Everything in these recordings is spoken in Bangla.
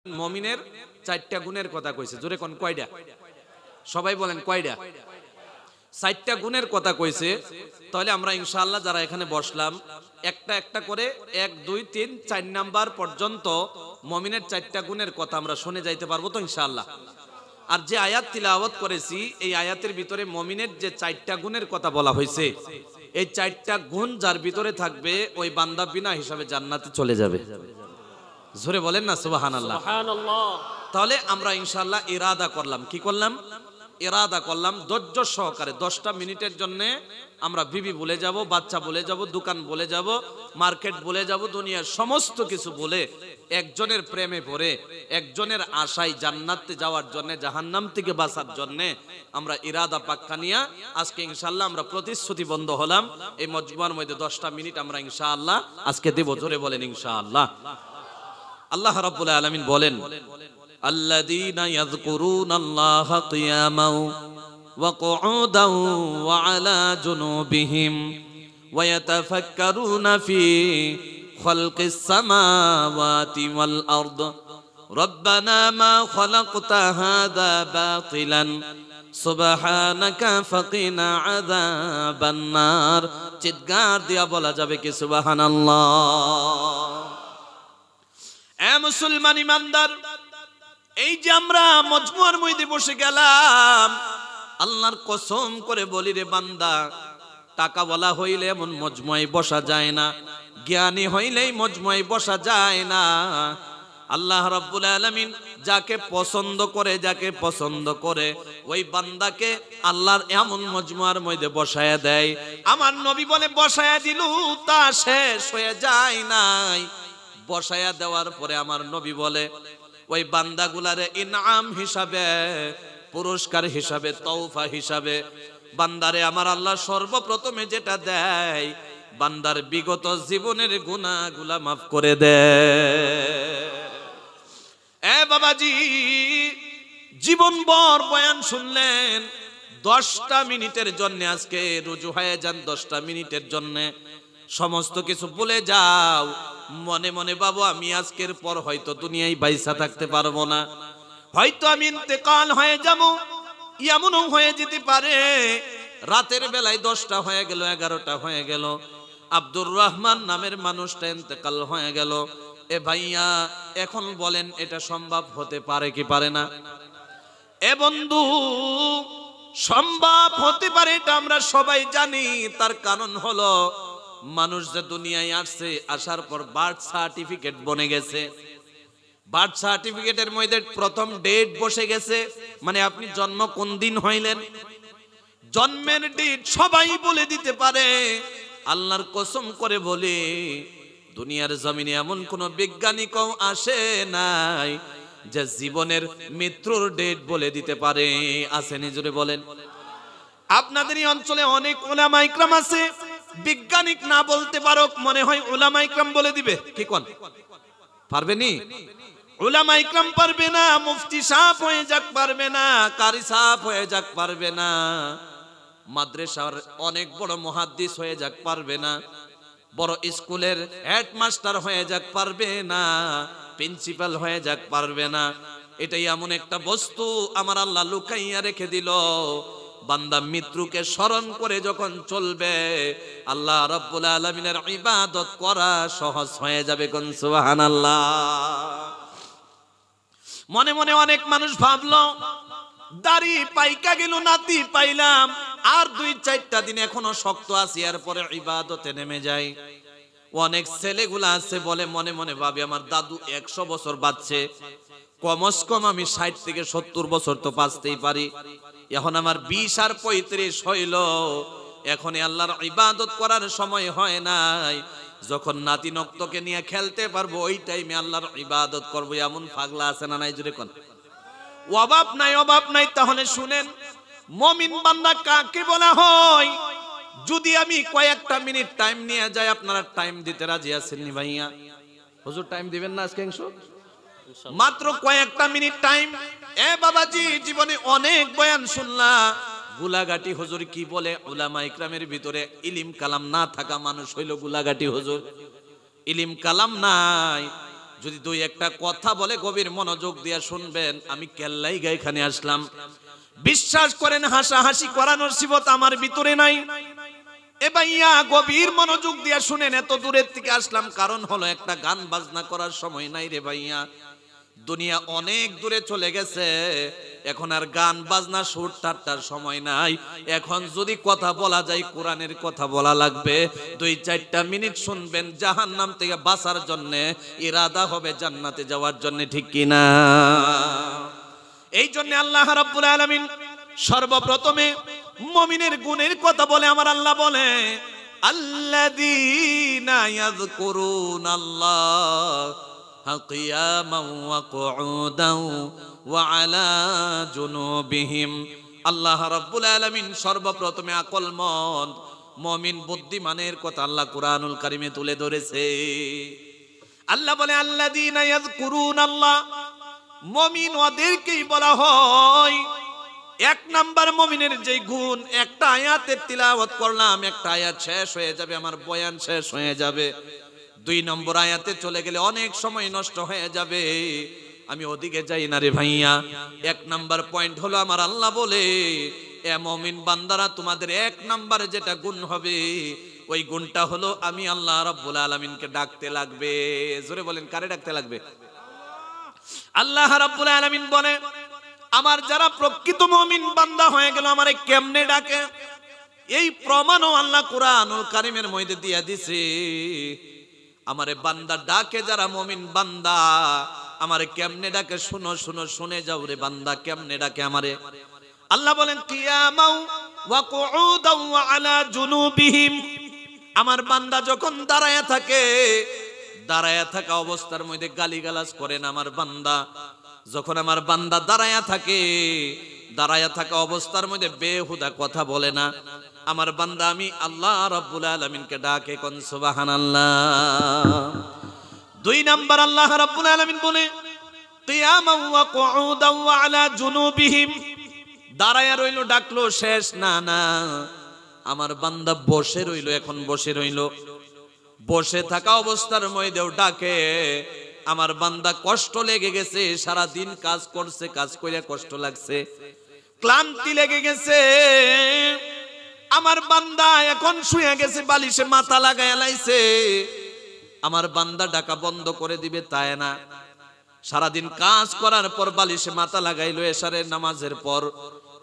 মুমিনের চারটা গুণের কথা কইছে, জোরে কোন কয়টা? সবাই বলেন কয়টা? চারটা গুণের কথা কইছে। তাহলে আমরা ইনশাআল্লাহ যারা এখানে বসলাম একটা একটা করে 1 2 3 4 নাম্বার পর্যন্ত মুমিনের চারটা গুণের কথা আমরা শুনে যাইতে পারবো তো ইনশাআল্লাহ। আর যে আয়াত তিলাওয়াত করেছি এই আয়াতের ভিতরে মুমিনের যে চারটা গুণের কথা বলা হয়েছে, এই চারটা গুণ যার ভিতরে থাকবে ওই বান্দা বিনা হিসাবে জান্নাতে চলে যাবে। জোরে বলেন না সুবহানাল্লাহ। তাহলে আমরা ইনশাআল্লাহ ইরাদা করলাম, কি করলাম? ইরাদা করলাম ধৈর্য সহকারে 10টা মিনিটের জন্য আমরা বিবি বলে যাব, বাচ্চা বলে যাব, দোকান বলে যাব, মার্কেট বলে যাব, দুনিয়ার সমস্ত কিছু বলে একজনের প্রেমে পড়ে একজনের আশায় জান্নাতে যাওয়ার জন্য, জাহান্নাম থেকে বাঁচার জন্য আমরা ইরাদা পাক্কা নিয়া আজকে ইনশাআল্লাহ আমরা প্রতিশ্রুতিবদ্ধ হলাম। এই মজমুয়ার মধ্যে 10টা মিনিট আমরা ইনশাআল্লাহ আজকে দেব। জোরে বলেন ইনশাআল্লাহ। আল্লাহ রাব্বুল আলামিন বলেন, আল্লাযীনা ইয়াযকুরুনাল্লাহা কিয়ামান ওয়া কুউদান ওয়া আলা জুনুবিহিম ওয়া ইয়াতাফাক্কারুনা ফি খালকিস সামাওয়াতি ওয়াল আরদ রব্বানা মা খালাকতা হাযা বাতিলান সুবহানাকা ফাকিনা আযাবান নার। চিৎকার দিয়া বলা যাবে কি সুবহানাল্লাহ? এ মুসলমান ইমানদার, এই যে আমরা মজমুয়ার মধ্যে বসে গেলাম, আল্লাহর কসম করে বলি রে বান্দা, টাকা বলা হইলে এমন মজমুয়ায় বসা যায় না, জ্ঞানী হইলেই মজমুয়ায় বসা যায় না। আল্লাহ রাব্বুল আলামিন যাকে পছন্দ করে ওই বান্দাকে আল্লাহর এমন মজমুয়ার মধ্যে বসায়া দেয়। আমার নবী বলে বসায়া দিল তা শেষ হয়ে যায় নাই। বসায়া দেওয়ার পরে আমার নবী বলে ওই বান্দাগুলারে ইনাম হিসাবে, পুরস্কার হিসাবে, তওফা হিসাবে বান্দারে আমার আল্লাহ সর্বপ্রথমে যেটা দেয়, বান্দার বিগত জীবনের গুনাহগুলা মাফ করে দেয়। এ বাবাজি, জীবনভর বয়ান শুনলেন, 10টা মিনিটের জন্য আজকে রুজু হয়ে যান। 10টা মিনিটের জন্য সমস্ত কিছু ভুলে যাও। মনে মনে বাবু আমি আজকের পর হয়তো দুনিয়ায় বাইসা থাকতে পারবো না, হয়তো আমি ইন্তেকাল হয়ে যাবো, এমনও হয়ে যেতে পারে রাতের বেলায় 10টা হয়ে গেল, 11টা হয়ে গেল, আব্দুর রহমান নামের মানুষটা ইন্তেকাল হয়ে গেল। এ ভাইয়া এখন বলেন এটা সম্ভব হতে পারে কি পারে না? এ বন্ধু, সম্ভব হতে পারে, এটা আমরা সবাই জানি। তার কারণ হলো মানুষ যে দুনিয়ায় আসছে, আসার পর বার্থ সার্টিফিকেট বনে গেছে। বার্থ সার্টিফিকেটের মধ্যে প্রথম ডেট বসে গেছে, মানে আপনি জন্ম কোন দিন হইলেন, জন্মের ডেট সবাই বলে দিতে পারে। আল্লাহর কসম করে বলে দুনিয়ার জমিনে এমন কোন বিজ্ঞানীকেও আসে নাই যে জীবনের মৃত্যুর ডেট বলে দিতে পারে। আসেনি? জোরে বলেন। আপনাদের এই অঞ্চলে অনেক উলামা ইকরাম আছে, বিজ্ঞানিক না বলতে পারো, মনে হয় উলামা ইকরাম বলে দিবে। কি কোন? পারবে নি? উলামা ইকরাম পারবে না, মুফতি সাহেব হয়ে যাক পারবে না, কারি সাহেব হয়ে যাক পারবে না, মাদ্রাসার অনেক বড় মুহাদ্দিস হয়ে যাক পারবে না, বড় স্কুলের হেডমাস্টার হয়ে যাক পারবে না, প্রিন্সিপাল হয়ে যাক পারবে না। এটাই এমন একটা বস্তু আমার আল্লাহ লুকাইয়া রেখে দিল। বান্দা মৃত্যুকে স্মরণ করে যখন চলবে, আল্লাহ রাব্বুল আলামিনের ইবাদত করা সহজ হয়ে যাবে। কোন সুবহানাল্লাহ। মনে মনে অনেক মানুষ ভাবলো দাড়ি পাইকা গেল, নাতি পাইলাম, আর 2-4টা দিন এখনো শক্ত আছি, এরপরে ইবাদতে নেমে যাই। অনেক ছেলেগুলা আছে বলে মনে মনে ভাবে আমার দাদু 100 বছর বাঁচছে, কমস কম আমি 60 থেকে 70 বছর তো বাঁচতেই পারি। এখন আমার 20 আর 35 হইল, এখন আল্লাহর ইবাদত করার সময় হয় নাই। যখন নাতি নক্তকে নিয়ে খেলতে পারবো ওই টাইমে আল্লাহর ইবাদত করবো। এমন পাগলা আছে না নাই? জোরে কোন। অভাব নাই, অভাব নাই। তাহলে শুনেন, মুমিন বান্দা কাকে বলা হয়? যদি আমি কয়েকটা মিনিট টাইম নিয়ে যাই, আপনারা টাইম দিতে রাজি আছেন নি ভাইয়া? হুজুর টাইম দিবেন না আজকে? মাত্র কয়েকটা মিনিট টাইম। এ বাবাজি, জীবনে অনেক বয়ান শুনলা, গুলাগাটি হুজুর কি বলে? উলামা ইকরামের ভিতরে ইলিম কালাম না থাকা মানুষ হইল গুলাগাটি হুজুর। ইলিম কালাম নাই, যদি দুই একটা কথা বলে গভীর মনোযোগ দিয়ে শুনবেন। আমি কেল্লাই গা এখানে আসলাম, বিশ্বাস করেন হাসাহাসি করানোর সিবত আমার ভিতরে নাই। এ ভাইয়া গভীর মনোযোগ দিয়ে শুনেন, এত দূরের থেকে আসলাম কারণ হলো একটা গান বাজনা করার সময় নাই রে ভাইয়া। দুনিয়া অনেক দূরে চলে গেছে, এখন আর গান বাজনা সুর ঠাট্টার সময় নাই। এখন যদি কথা বলা যায় কোরআনের কথা বলা লাগবে। 2-4টা মিনিট শুনবেন, জাহান্নাম থেকে বাঁচার জন্য ইরাদা হবে জান্নাতে যাওয়ার জন্য, ঠিক কিনা? এই জন্য আল্লাহ রাব্বুল আলামিন সর্বপ্রথমে মুমিনের গুণের কথা বলে আমার আল্লাহ বলে, আল্লাযীনা ইয়াযকুরুনাল্লাহা কিয়ামান ওয়া কুউদান ওয়া আলা জুনুবিহিম। আল্লাহ রাব্বুল আলামিন সর্বপ্রথমে আকলমন্দ মুমিন বুদ্ধিমানের কথা আল্লাহ কুরআনুল কারীমে তুলে ধরেছে। আল্লাহ বলে আল্লাযীনা ইয়াযকুরুনাল্লাহ, মুমিন ওদেরকেই বলা হয়। এক নাম্বার মুমিনের যে গুণ, একটা আয়াতের তিলাওয়াত করলাম, একটা আয়াত শেষ হয়ে যাবে, আমার বয়ান শেষ হয়ে যাবে। 2 নম্বর আয়াতে চলে গেলে অনেক সময় নষ্ট হয়ে যাবে, আমি ওদিকে যাই না রে ভাইয়া। 1 নাম্বার পয়েন্ট হলো আমার আল্লাহ বলে, এ মুমিন বান্দারা তোমাদের 1 নাম্বার যেটা গুণ হবে, ওই গুণটা হলো আমি আল্লাহ রাব্বুল আলামিনকে ডাকতে লাগবে। জোরে বলেন, কারে ডাকতে লাগবে? আল্লাহ রাব্বুল আলামিন বলে, আমার যারা প্রকৃত মুমিন বান্দা হয়ে গেল আমারে কেমনে ডাকে, এই প্রমাণও আল্লাহ কুরআনুল কারীমের মধ্যে দিয়া দিছে। আমারে বান্দা ডাকে যারা মুমিন বান্দা, আমারে কেমনে ডাকে শুনো শুনো, শুনে যাও রে বান্দা কেমনে ডাকে আমারে। আল্লাহ বলেন কিয়ামাও ওয়া কুউদাও ওয়া আলা জুনুবিহিম। আমার বান্দা যখন দাঁড়ায়া থাকে, দাঁড়ায়া থাকা অবস্থার মধ্যে গালিগালাজ করে না আমার বান্দা। যখন আমার বান্দা দাঁড়ায়া থাকে, দাঁড়ায়া থাকা অবস্থার মধ্যে বেহুদা কথা বলে না আমার বান্দা, আমি আল্লাহ রাব্বুল আলামিনকে ডাকে, কোন সুবহানাল্লাহ। 2 নাম্বার আল্লাহ রাব্বুল আলামিন বলে কিয়ামান ওয়া কুউদান ওয়া আলা জুনুবিহিম। দাঁড়ায়া রইল, ডাকলো, শেষ না, না আমার বান্দা বসে রইল। এখন বসে রইল, বসে থাকা অবস্থার মধ্যেও ডাকে। আমার বান্দা কষ্ট লেগে গেছে, সারা দিন কাজ করছে, কাজ কইরা কষ্ট লাগছে, ক্লান্তি লেগে গেছে। আমার বান্দা এখন শুয়ে গেছে, বালিশে মাথা লাগায় লাইছে। আমার বান্দা ডাকা বন্ধ করে দিবে তাই না, সারাদিন কাজ করার পর বালিশে মাথা লাগাইলো, এশারের নামাজের পর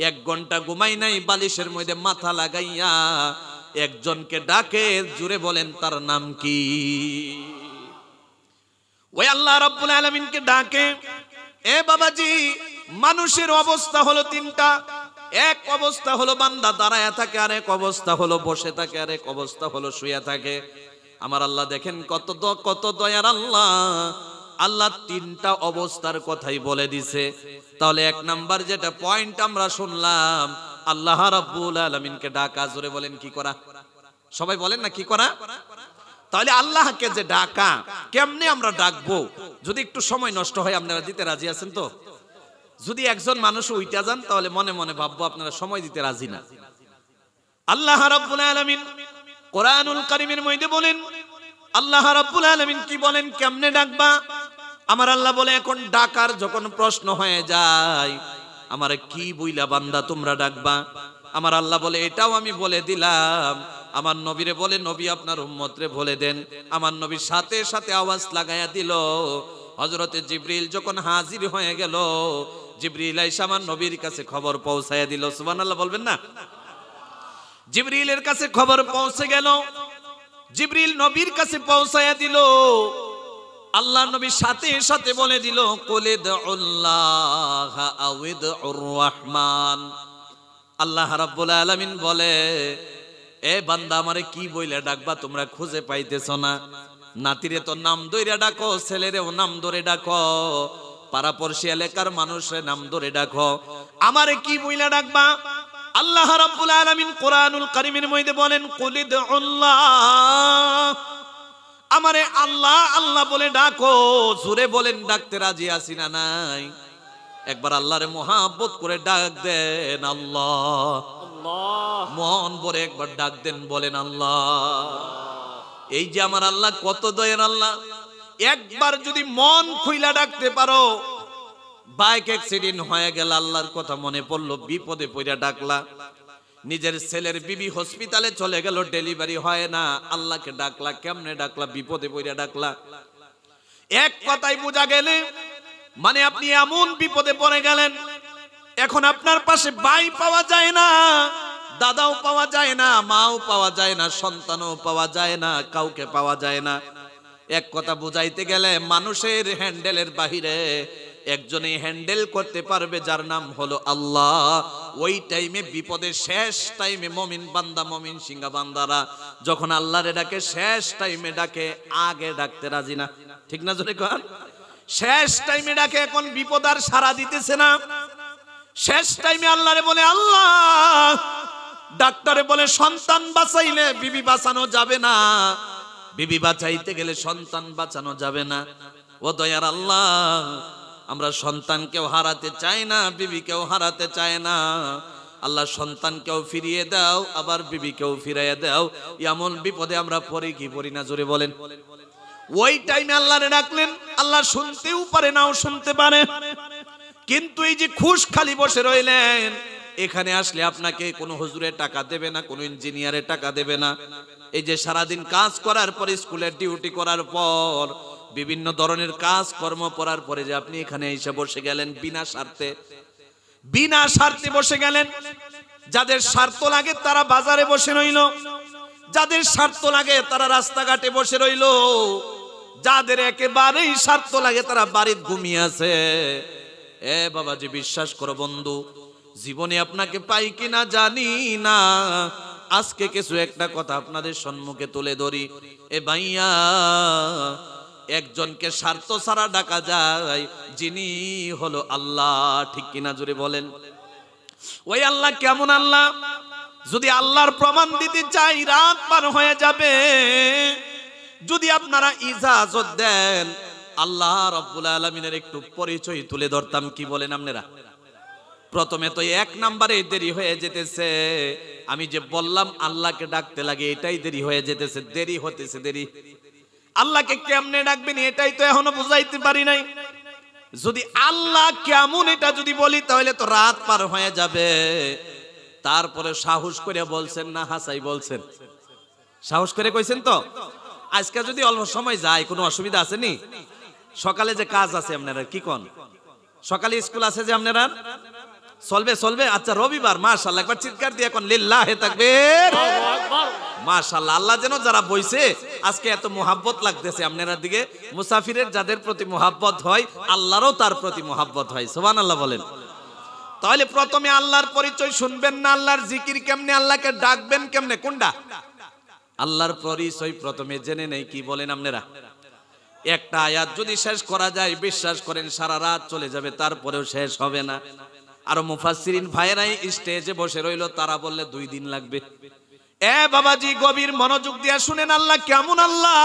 1 ঘন্টা ঘুমাই নাই, বালিশের মধ্যে মাথা লাগাইয়া একজনকে ডাকে। জুড়ে বলেন তার নাম কি? ওই আল্লাহ রাব্বুল আলামিনকে ডাকে। এ বাবাজি, মানুষের অবস্থা হলো 3টা। এক অবস্থা হলো বান্দা দাঁড়ায়া থাকে, আর এক অবস্থা হলো বসে থাকে, আর এক অবস্থা হলো শুয়ে থাকে। আমার আল্লাহ দেখেন কত দয়ার আল্লাহ। আল্লাহ 3টা অবস্থার কথাই বলে দিছে। তাহলে 1 নাম্বার যেটা পয়েন্ট আমরা শুনলাম, আল্লাহ রাব্বুল আলামিনকে ডাকা। জোরে বলেন কি করা? সবাই বলেন না কি করা? তাহলে আল্লাহকে যে ডাকা, কেমনে আমরা ডাকবো? যদি একটু সময় নষ্ট হয়, আপনারা দিতে রাজি আছেন তো? যদি একজন মানুষ উইটা যান, তাহলে মনে মনে ভাববো আপনারা সময় দিতে রাজি না। আল্লাহ রাব্বুল আলামিন কোরআনুল কারীমের মধ্যে বলেন, আল্লাহ রাব্বুল আলামিন কি বলেন কেমনে ডাকবা? আমার আল্লাহ বলে, এখন ডাকার যখন প্রশ্ন হয়ে যায়, আমারে কি বইলা বান্দা তোমরা ডাকবা? আমার আল্লাহ বলে, এটাও আমি বলে দিলাম। আমার নবীরে বলে, নবী আপনার উম্মতরে বলে দেন। আমার নবীর সাথে সাথে আওয়াজ লাগাইয়া দিল। হযরতে জিবরিল যখন হাজির হয়ে গেল, জিবরিল আইসা আমার নবীর কাছে খবর পৌঁছায়া দিল। সুবহানাল্লাহ বলবেন না? জিবরিলের কাছে খবর পৌঁছে গেল, জিবরিল নবীর কাছে পৌঁছায়া দিল। আল্লাহ নবীর সাথে সাথে বলে দিল, কুলিদুল্লাহ আউইদুর রহমান। আল্লাহ রাব্বুল আলামিন বলে, এ বান্দা আমারে কি বইলা ডাকবা? তোমরা খুঁজে পাইতেছ না। নাতিরে তো নাম ধরে ডাকো, ছেলেরেও নাম ধরে ডাকো, পাড়াপড়শি এলাকার মানুষের নাম ধরে ডাকো, আমারে কি বইলা ডাকবা? আল্লাহ রাব্বুল আলামিন কোরআনুল কারীমের মধ্যে বলেন, কুলিদুল্লাহ, আমারে আল্লাহ আল্লাহ বলে ডাকো। জোরে বলেন, ডাকতে রাজি আছি না নাই? একবার আল্লাহরে মোহাব্বত করে ডাক দেন, আল্লাহ আল্লাহ, মন ভরে একবার ডাক দেন, বলেন আল্লাহ। এই যে আমার আল্লাহ কত দয়ার আল্লাহ, একবার যদি মন খুইলা ডাকতে পারো, বাইক অ্যাক্সিডেন্ট হয়ে গেল, আল্লাহর কথা মনে পড়লো, বিপদে পড়া ডাকলা। নিজের ছেলের বিবি হসপিটালে চলে গেল, ডেলিভারি হয় না, আল্লাহকে ডাকলা। কেমনে ডাকলা? বিপদে পড়া ডাকলা। এক কথায় বোঝা গেলে মানে আপনি এমন বিপদে পড়ে গেলেন, এখন আপনার পাশে ভাই পাওয়া যায় না, দাদাও পাওয়া যায় না, মাও পাওয়া যায় না, সন্তানও পাওয়া যায় না, কাউকে পাওয়া যায় না। এক কথা বুঝাইতে গেলে মানুষের হ্যান্ডেলের বাহিরে একজনই হ্যান্ডেল করতে পারবে, যার নাম হলো আল্লাহ। ওই টাইমে বিপদের শেষ টাইমে মমিন বান্দা, মমিন সিংহা বান্দারা যখন আল্লাহরে ডাকে, শেষ টাইমে ডাকে, আগে ডাকতে রাজি না। ঠিক না জোরে কন? শেষ টাইমে ডাকে, এখন বিপদ আর সাড়া দিতেছে না। শেষ টাইমে আল্লাহরে বলে আল্লাহ, ডাক্তারে বলে সন্তান বাঁচাইলে বিবি বাঁচানো যাবে না, বিবি বাঁচাইতে গেলে সন্তান বাঁচানো যাবে না। ও দয়ার আল্লাহ, আমরা সন্তানকেও হারাতে চাই না, বিবিকেও হারাতে চাই না। আল্লাহ সন্তানকেও ফিরিয়ে দাও, আবার বিবিকেও ফিরাইয়া দাও। এমন বিপদে আমরা পড়ি কি পড়ি না, জোরে বলেন। ওই টাইমে আল্লাহরে ডাকলেন, আল্লাহ শুনতেও পারে, নাও শুনতে পারে। কিন্তু এই যে খুশ খালি বসে রইলেন, এখানে আসলে আপনাকে কোনো হুজুরে টাকা দেবে না, কোনো ইঞ্জিনিয়ারে টাকা দেবে না। এই যে সারাদিন কাজ করার পর, স্কুলের ডিউটি করার পর, বিভিন্ন ধরনের কাজ কর্ম করার পরে যে আপনি এখানে এসে বসে গেলেন বিনা স্বার্থে, বিনা স্বার্থে বসে গেলেন। যাদের স্বার্থ লাগে তারা বাজারে বসে রইল, যাদের স্বার্থ লাগে তারা রাস্তাঘাটে বসে রইল, যাদের একেবারেই স্বার্থ লাগে তারা বাড়িতে ঘুমিয়ে আছে। এ বাবাজি, বিশ্বাস করো বন্ধু, জীবনে আপনাকে পাই কিনা জানি না, আজকে কিছু একটা কথা আপনাদের সম্মুখে তুলে ধরি। এ ভাইয়া, একজনকে স্বার্থ ছাড়া ডাকা যায়, যিনি হলো আল্লাহ। ঠিক কিনা জোরে বলেন? ওই আল্লাহ কেমন আল্লাহ? যদি আল্লাহর প্রমাণ দিতে চাই, রাত পার হয়ে যাবে। যদি আপনারা ইজাজত দেন, আল্লাহ রাব্বুল আলামিনের একটু পরিচয় তুলে ধরতাম, কি বলেন আপনারা? প্রথমে তো এক নম্বরে দেরি হয়ে যেতেছে। আমি যে বললাম আল্লাহকে ডাকতে লাগে, এটাই দেরি হয়ে যেতেছে, দেরি হতেছে, দেরি। আল্লাহকে কেমনে ডাকবেন এটাই তো এখনো বুঝাইতে পারি নাই। যদি আল্লাহ কেমন এটা যদি বলি, তাহলে তো রাত পার হয়ে যাবে। তারপরে সাহস করে বলছেন না হাসাই বলছেন? সাহস করে কইছেন তো? আজকে যদি অল্প সময় যায়, কোনো অসুবিধা আছে নি? সকালে যে কাজ আছে আপনারা, কি কোন? সকালে স্কুল আছে যে আপনারা, চলবে চলবে। আচ্ছা, রবিবার, মাশাআল্লাহ, একবার চিৎকার দিয়ে কোন লিল্লাহে তাকবীর, মাশাআল্লাহ। আল্লাহ যেন যারা বইছে আজকে এত মোহাব্বত লাগতেছে আপনার দিকে। মুসাফিরের যাদের প্রতি মোহাব্বত হয়, আল্লাহরও তার প্রতি মোহাব্বত হয়। সুবহানাল্লাহ বলেন। তাহলে প্রথমে আল্লাহর পরিচয় শুনবেন না, আল্লাহর জিকির কেমনে, আল্লাহকে ডাকবেন কেমনে, কোনটা? আল্লাহর পরিচয় প্রথমে জেনে নেই, কি বলেন আপনারা? একটা আয়াত যদি শেষ করা যায়, বিশ্বাস করেন সারা রাত চলে যাবে, তারপরেও শেষ হবে না। আর মুফাসসিরিন ভাইরাই স্টেজে বসে রইল, তারা বললে 2 দিন লাগবে। এ বাবাজি, গভীর মনোযোগ দিয়ে শুনেন, আল্লাহ কেমন আল্লাহ।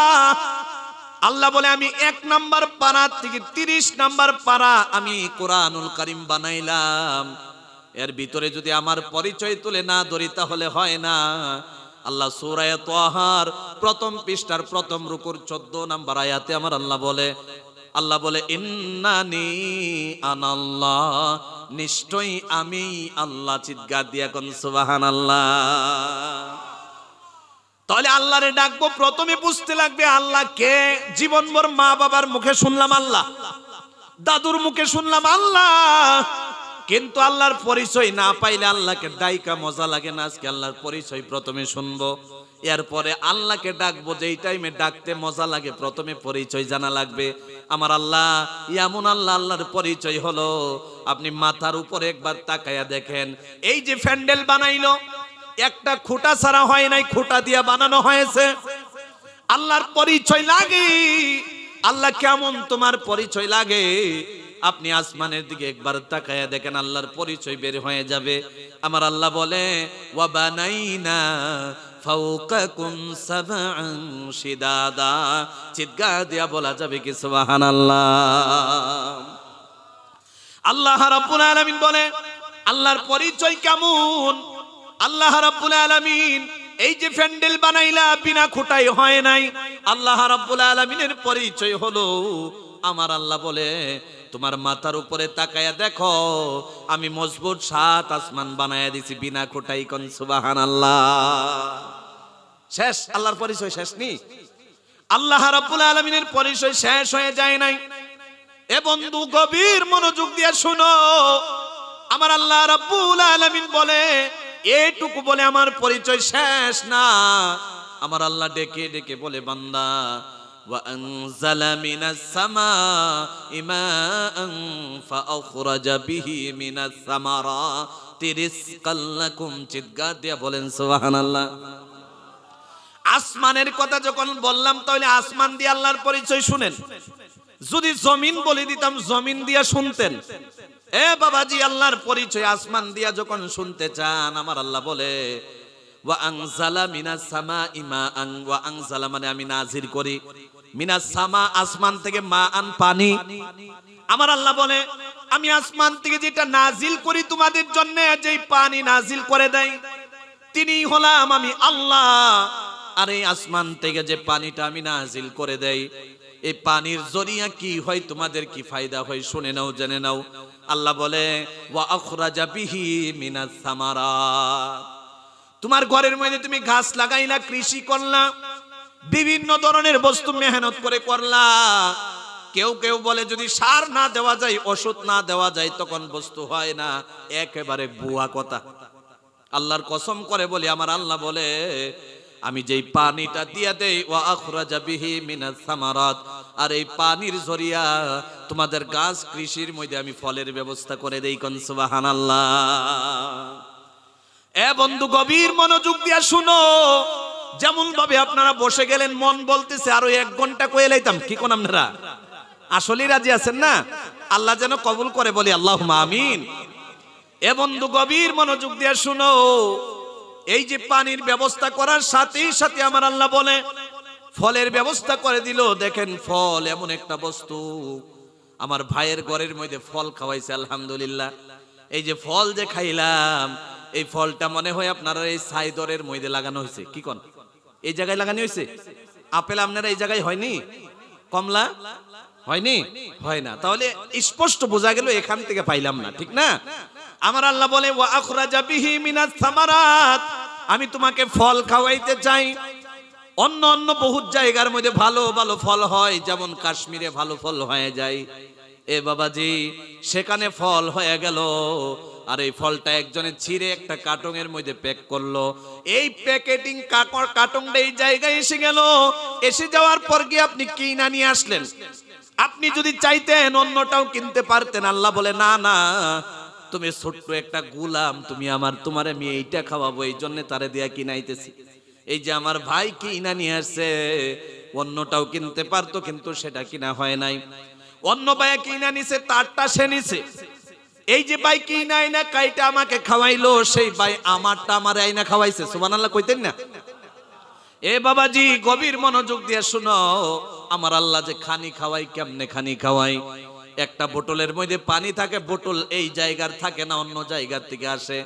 আল্লাহ বলে, আমি 1 নাম্বার পারা থেকে 30 নাম্বার পারা আমি কোরআনুল কারীম বানাইলাম। এর ভিতরে যদি আমার পরিচয় তুলে না ধরি, তাহলে হয় না। আল্লাহ সূরা তাহার প্রথম পৃষ্ঠার প্রথম রুকুর 14 নাম্বার আয়াতে আমার আল্লাহ বলে ইন্নানি আনাল্লাহ, নিশ্চয়ই আমি আল্লাহ। চিৎকার দিয়া কোন সুবহানাল্লাহ। তাহলে আল্লাহরে ডাকবো, প্রথমে বুঝতে লাগবে আল্লাহ কে। জীবনভর মা বাবার মুখে শুনলাম আল্লাহ, দাদুর মুখে শুনলাম আল্লাহ, কিন্তু আল্লাহর পরিচয় না পাইলে আল্লাহকে ডাইকা মজা লাগে না। আজকে আল্লাহর পরিচয় প্রথমে শুনবো, এরপরে আল্লাহকে ডাকবো। যেই টাইমে ডাকতে মজা লাগে, প্রথমে পরিচয় জানা লাগবে। আমার আল্লাহ এমন আল্লাহ, আল্লাহর পরিচয় হলো, আপনি মাথার উপরে একবার তাকায়া দেখেন, এই যে প্যান্ডেল বানাইলো, একটা খুঁটা ছাড়া হয় নাই, খুঁটা দিয়া বানানো হয়েছে। আল্লাহর পরিচয় লাগে। আল্লাহ কেমন, তোমার পরিচয় লাগে। আপনি আসমানের দিকে একবার তাকায়া দেখেন, আল্লাহর পরিচয় বের হয়ে যাবে। আমার আল্লাহ বলে, ওয়া বানাইনা ফাওকাকুম সাবআন শিদাদা। চিৎকার দিয়া বলা যাবে কি সুবহানাল্লাহ। আল্লাহ রাব্বুল আলামিন বলে, আল্লাহর পরিচয় কেমন। আল্লাহ রাব্বুল আলামিন এই যে প্যান্ডেল বানাইলা বিনা খুঁটাই হয় নাই, আল্লাহ রাব্বুল আলামিনের পরিচয় হলো আমার আল্লাহ বলে তোমার মাথার উপরে তাকায়া দেখো আমি মজবুত 7 আসমান বানায়া দিছি বিনা খুঁটাই। কোন সুবহানাল্লাহ। শেষ, আল্লাহর পরিচয় শেষ নি? আল্লাহ রাব্বুল আলামিনের পরিচয় শেষ হয়ে যায় নাই। এ বন্ধু গভীর মনোযোগ দিয়ে শুনো, আমার আল্লাহ রাব্বুল আলামিন বলে এইটুকু বলে আমার পরিচয় শেষ না। আমার আল্লাহ ডেকে ডেকে বলে বান্দা ওয়া আনজালা মিনাস সামাই মাআন ফাআখরাজা বিহি মিনাস সামারাতি রিজকাল লাকুম। চিৎকার দিয়ে বলেন সুবহানাল্লাহ। আসমানের কথা যখন বললাম তাহলে আসমান দিয়ে আল্লাহর পরিচয় শুনেন। যদি জমিন বলে দিতাম জমিন দিয়া শুনতেন। এ বাবাজি আল্লাহর পরিচয় আসমান দিয়া যখন শুনতে চান, আমার আল্লাহ বলে ওয়া আনজালা মিনাস সামাই মাআন। ওয়া আনজালা মানে আমি নাজিল করি, মিনাস সামা আসমান থেকে মাআন পানি। আমার আল্লাহ বলে আমি আসমান থেকে যেটা নাজিল করি তোমাদের জন্য, যেই পানি নাজিল করে দেয় তিনি হলাম আমি আল্লাহ। আর এই আসমান থেকে যে পানিটা আমি নাজিল করে দেই, এই পানির জরিয়া কি হয়, তোমাদের কি ফায়দা হয় শুনে নাও, জেনে নাও। আল্লাহ বলে ওয়া আখরাজা বিহি মিনাস সামারাত। তোমার ঘরের মধ্যে তুমি গাছ লাগাইলা, কৃষি করলা, বিভিন্ন ধরনের বস্তু মেহনত করে করলা। কেউ কেউ বলে যদি সার না দেওয়া যায়, ওষুধ না দেওয়া যায় তখন বস্তু হয় না। একেবারে ভুয়া কথা। আল্লাহর কসম করে বলি, আমার আল্লাহ বলে আমি যেই পানিটা দিয়া দেই ওয়া আখরাজা বিহি মিনাস সামারাত, আর এই পানির জরিয়া তোমাদের গাছ কৃষির মধ্যে আমি ফলের ব্যবস্থা করে দেই। কোন সুবহানাল্লাহ। এ বন্ধু গভীর মনোযোগ দিয়া শুনো, যেমন ভাবে আপনারা বসে গেলেন মন বলতেছে আরো 1 ঘন্টা কয়ে লাইতাম। কি কোন আপনারা আসলেই রাজি আছেন না? আল্লাহ যেন কবুল করে, বলি আল্লাহুম্মা আমিন। এ বন্ধু গভীর মনোযোগ দিয়া শুনো, এই যে পানির ব্যবস্থা করার সাথে সাথে আমার আল্লাহ বলে ফলের ব্যবস্থা করে দিল। দেখেন ফল এমন একটা বস্তু, আমার ভাইয়ের ঘরের মধ্যে ফল খাওয়াইছে আলহামদুলিল্লাহ। এই যে ফল যে খাইলাম, এই ফলটা মনে হয় আপনারা এই সাইদরের মধ্যে লাগানো হয়েছে। কি কোন এই জায়গায় লাগানো হয়েছে? আপেল আপনারা এই জায়গায় হয়নি? কমলা হয়নি? হয় না। তাহলে স্পষ্ট বোঝা গেল এখান থেকে পাইলাম না, ঠিক না? আমার আল্লাহ বলে ওয়া আখরাজা বিহি মিনাস সামারাত, আমি তোমাকে ফল খাওয়াইতে চাই। অন্য অন্য বহুত জায়গার মধ্যে ভালো ভালো ফল হয়, যেমন কাশ্মীরে ভালো ফল হয়ে যায়। এ বাবাজি সেখানে ফল হয়ে গেল, আর এই ফলটা একজনে ছিঁড়ে একটা কার্টনের মধ্যে প্যাক করলো। এই প্যাকেটিং কার্টনটা এই জায়গায় এসে গেল। এসে যাওয়ার পর গিয়ে আপনি কিনা নিয়ে আসলেন। আপনি যদি চাইতেন অন্যটাও কিনতে পারতেন। আল্লাহ বলে না না, তুমি ছোট্ট একটা গোলাম, তুমি আমার, তোমার আমি এইটা খাওয়াবো, এই জন্য তারে দিয়া কিনাইতেছি। এই যে আমার ভাই কিনা নিয়ে আসছে, অন্যটাও কিনতে পারতো কিন্তু সেটা কিনা হয় নাই। অন্য ভাই কিনা নিছে, তারটা সে নিছে। এই যে ভাই কিনা আইনা কাইটা আমাকে খাওয়াইলো, সেই ভাই আমারটা আমার আইনা খাওয়াইছে। সুবহানাল্লাহ কইতেন না? এ বাবাজি গভীর মনোযোগ দিয়ে শুনো, আমার আল্লাহ যে খানি খাওয়াই, কেমনে খানি খাওয়াই? একটা বোতলের মধ্যে পানি থাকে, বোতল এই জায়গার থাকে না, অন্য জায়গার থেকে আসে।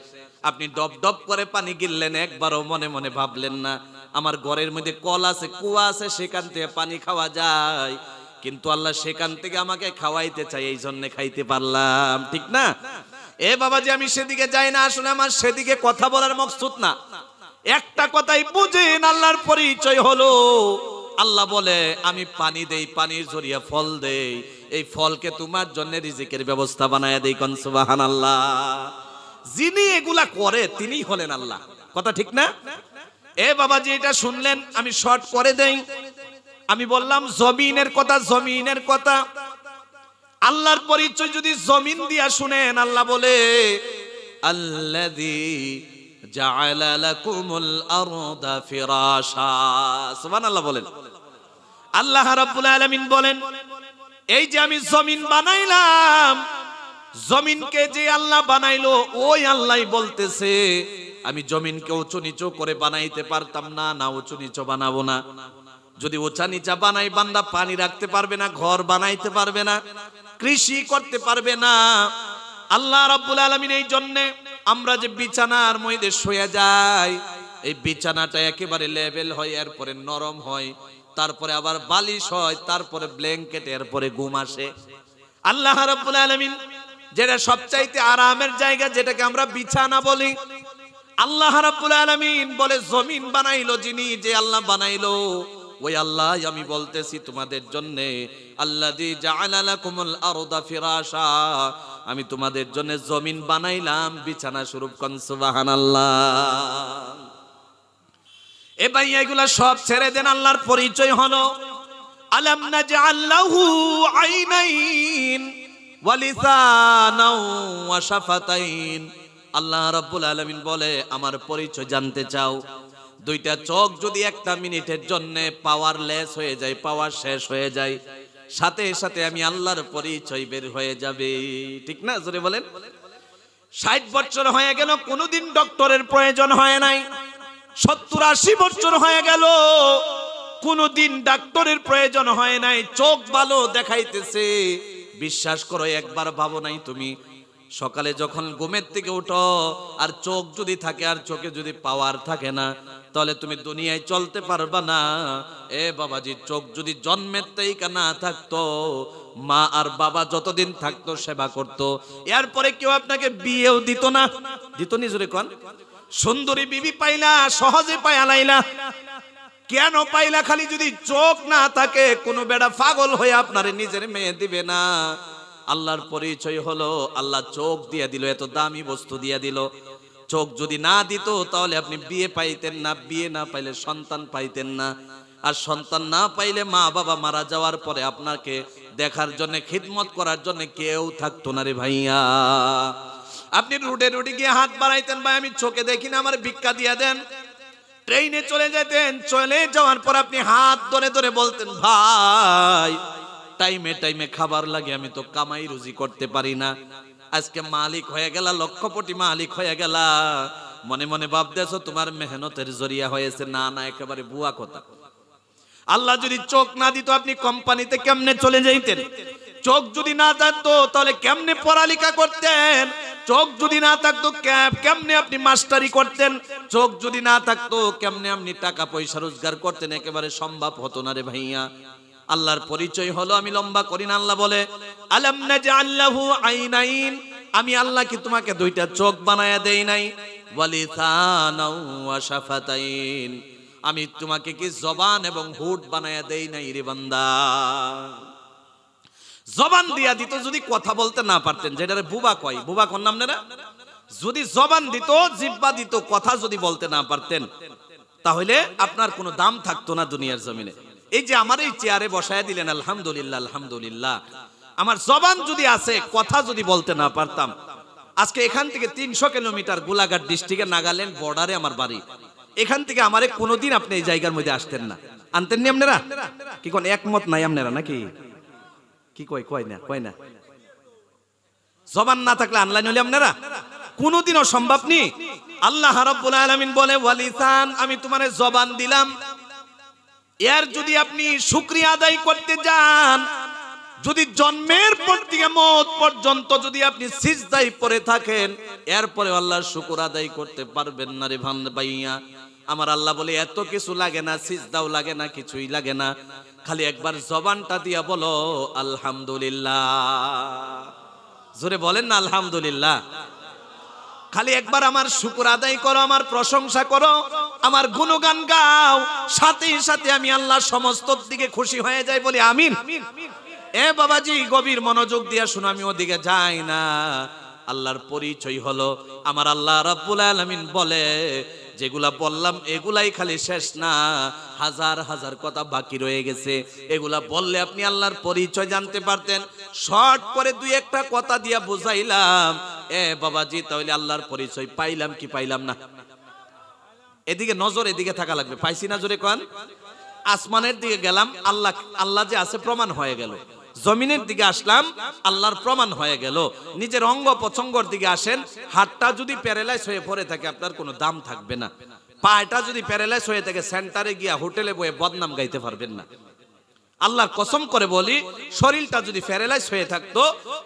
আপনি ডব ডব করে পানি গিললেন, একবারও মনে মনে ভাবলেন না আমার ঘরের মধ্যে কল আছে, কুয়া আছে, সেখান থেকে পানি খাওয়া যায়। কিন্তু আল্লাহ সেখান থেকে আমাকে খাওয়াইতে চাই, এই জন্য খাইতে পারলাম, ঠিক না? এ বাবাজি আমি সেদিকে যাই না, আসলে আমার সেদিকে কথা বলার মকসুদ না। একটা কথাই বুঝেন, আল্লাহর পরিচয় হলো আল্লাহ বলে আমি পানি দেই, পানির জরিয়া ফল দেই, এই ফলকে তোমার জন্য রিজিকের ব্যবস্থা বানায় দেই। কোন সুবহানাল্লাহ। যিনি এগুলা করে তিনিই হলেন আল্লাহ। কথা ঠিক না? এ বাবাজি এটা শুনলেন, আমি শর্ট করে দেই। আমি বললাম জমিনের কথা, জমিনের কথা। আল্লাহর পরিচয় যদি জমিন দিয়া শুনেন, আল্লাহ বলে আল্লাযী জাআলা লাকুমুল আরদা ফিরাশা। সুবহানাল্লাহ বলেন। আল্লাহ রাব্বুল আলামিন বলেন এই যে আমি জমিন বানাইলাম, জমিনকে যে আল্লাহ বানাইলো ওই আল্লাহই বলতেছে আমি জমিনকে উঁচু নিচু করে বানাইতে পারতাম না, না উঁচু নিচু বানাবো না। যদি উঁচা নিচা বানাই বান্দা পানি রাখতে পারবে না, ঘর বানাইতে পারবে না, কৃষি করতে পারবে না। আল্লাহ রাব্বুল আলামিন এই জন্য আমরা যে বিছানার মধ্যে শুয়ে যাই, এই বিছানাটা একেবারে লেভেল হয়, এরপরে নরম হয়, তারপরে আবার বালিশ হয়, তারপরে ব্ল্যাঙ্কেট, এরপরে ঘুম আসে। আল্লাহ রাব্বুল আলামিন যেটা সবচাইতে আরামের জায়গা, যেটাকে আমরা বিছানা বলি, আল্লাহ রাব্বুল আলামিন বলে জমিন বানাইলো যিনি, যে আল্লাহ বানাইলো ওই আল্লাহ আমি বলতেছি তোমাদের জন্য, আল্লাযী জাআলা লাকুমুল আরদা ফিরাশা, আমি তোমাদের জন্য জমিন বানাইলাম বিছানা স্বরূপ। কোন সুবহানাল্লাহ। এ ভাই এগুলা সব ছেড়ে দেন, আল্লাহর পরিচয় হলো আলাম নাজআল লাহু আইনাইন ওয়া লিসানাও ওয়া শাফাতাইন। আল্লাহ রাব্বুল আলামিন বলে আমার পরিচয় জানতে চাও, দুইটা চোখ যদি একটা মিনিটের জন্য পাওয়ারলেস হয়ে যায়, পাওয়ার শেষ হয়ে যায়, সাথে সাথে আমি আল্লাহর পরিচয় বের হয়ে যাবে, ঠিক না? জোরে বলেন। 60 বছর হয়ে গেল, কোনোদিন ডক্টরের প্রয়োজন হয় নাই। 70-80 বছর হয়ে গেল, কোনোদিন ডাক্তারের প্রয়োজন হয় নাই। চোখ ভালো দেখাইতেছে, বিশ্বাস করো একবার ভাবো নাই তুমি সকালে যখন ঘুমের থেকে উঠো আর চোখ যদি থাকে আর চোখে যদি পাওয়ার থাকে না, তাহলে তুমি দুনিয়ায় চলতে পারবা না। এ বাবাজি, চোখ যদি জন্মের থেকে না থাকতো, মা আর বাবা যতদিন থাকতো সেবা করতো, এরপরে কেউ আপনাকে বিয়েও দিত না। দিত নি? জোরে কোন। সুন্দরী বিবি পাইলা, সহজে পায়া লাইলা, কেন পাইলা? খালি যদি চোখ না থাকে, কোনো বেড়া পাগল হয়ে আপনারে নিজের মেয়ে দিবে না। আল্লাহর পরিচয় হলো আল্লাহ চোখ দিয়ে দিল, এত দামি বস্তু দিয়ে দিল। চোখ যদি না দিত তাহলে আপনি বিয়ে পাইতেন না, বিয়ে না পাইলে সন্তান পাইতেন না, আর সন্তান না পাইলে মা বাবা মারা যাওয়ার পরে আপনাকে দেখার জন্য, খিদমত করার জন্য কেউ থাকতো না রে ভাইয়া। আপনি রুটে রুটে গিয়ে হাত বাড়াইতেন, ভাই আমি চোখে দেখি না, আমার ভিক্ষা দিয়ে দেন। ট্রেনে চলে যেতেন, চলে যাওয়ার পর আপনি হাত ধরে ধরে বলতেন, ভাই টাইমে টাইমে খাবার লাগে, আমি তো কামাই রুজি করতে পারি না। আজকে মালিক হয়ে গেলা, লক্ষপতি মালিক হয়ে গেলা, মনে মনে ভাবতেছো তোমার মেহনতের জরিয়া হয়েছে। না না, একেবারে ভুয়া কথা। আল্লাহ যদি চোখ না দিত, আপনি কোম্পানিতে কেমনে চলে যাইতেন? চোখ যদি না থাকতো তাহলে কেমনে পড়ালেখা করতেন? চোখ যদি না থাকতো কেমনে আপনি মাস্টারি করতেন? চোখ যদি না থাকতো কেমনে আপনি টাকা পয়সা রোজগার করতেন? একেবারে সম্ভব হতো না রে ভাইয়া। আল্লাহর পরিচয় হলো, আমি লম্বা করি না, আল্লাহ বলে আলাম নাজআল লাহু আইনাইন, আমি আল্লাহ কি তোমাকে দুইটা চোখ বানায়া দেই নাই? ওয়া লিসানাও ওয়া শাফাতাইন, আমি তোমাকে কি জবান এবং হুট বানায়া দেই নাই রে বান্দা? জবান দিয়া দিত, যদি কথা বলতে না পারতেন, যেটারে বুবা কয়, বুবা কোন নাম না? যদি জবান দিত, জিহ্বা দিত, কথা যদি বলতে না পারতেন, তাহলে আপনার কোনো দাম থাকতো না দুনিয়ার জমিনে। এই যে আমার এই চেয়ারে বসায় দিলেন, আলহামদুলিল্লাহ আলহামদুলিল্লাহ, আমার জবান যদি আছে, কথা যদি বলতে না পারতাম, আজকে এখান থেকে 300 কিলোমিটার গোলাঘাট ডিস্ট্রিক্টের নাগাল্যান্ড বর্ডারে আমার বাড়ি, এখান থেকে আমারে কোনোদিন আপনি এই জায়গার মধ্যে আসতেন না। আনতেন নি আপনারা? কি কোন একমত নাই আপনারা নাকি? কি কয় না? জবান না থাকলে আনলাইন হলে আপনারা কোনোদিনও সম্ভব নি। আল্লাহ রাব্বুল আলামিন বলে ওয়ালিসান, আমি তোমারে জবান দিলাম, এর যদি আপনি শুকরিয়া আদায় করতে যান, যদি জন্মের পর থেকে মওত পর্যন্ত যদি আপনি সিজদায় পড়ে থাকেন, এরপরে আল্লাহর শুকর আদায় করতে পারবেন না রে ভাইয়া। আমার আল্লাহ বলে এত কিছু লাগে না, সিজদাও লাগে না, কিছুই লাগে না, খালি একবার জবানটা দিয়া বলো আলহামদুলিল্লাহ। জোরে বলেন না আলহামদুলিল্লাহ। খালি একবার আমার শুকর আদায় করো, আমার প্রশংসা করো, আমার গুণগান গাও, সাথে সাথে আমি আল্লাহ সমস্ত দিকে খুশি হয়ে যাই, বলি আমিন। এ বাবাজি, গভীর মনোযোগ দিয়ে শুনো, আমি ওদিকে যাই না। আল্লাহর পরিচয় হলো, আমার আল্লাহ রাব্বুল আলামিন বলে যেগুলা বললাম এগুলাই খালি শেষ না, হাজার হাজার কথা বাকি রয়ে গেছে। এগুলা বললে আপনি আল্লাহর পরিচয় জানতে পারতেন। শর্ট করে দুই একটা কথা দিয়া বুঝাইলাম, এ বাবাজি তাহলে আল্লাহর পরিচয় পাইলাম কি পাইলাম না? এদিকে নজর, এদিকে থাকা লাগবে। পাইছি না? জোরে কোন। আসমানের দিকে গেলাম, আল্লাহ আল্লাহ যে আছে প্রমাণ হয়ে গেল। জমিনের দিকে আসলাম, আল্লাহর প্রমাণ হয়ে গেল। নিজের অঙ্গ পছঙ্গর দিকে আসেন, হাতটা যদি প্যারালাইজ হয়ে পড়ে থাকে আপনার কোনো দাম থাকবে না। পাটা যদি প্যারালাইজ হয়ে থাকে, সেন্টারে গিয়া হোটেলে বসে বদনাম গাইতে পারবেন না। আল্লাহর কসম করে বলি, শরীরটা যদি প্যারালাইজ হয়ে থাকতো,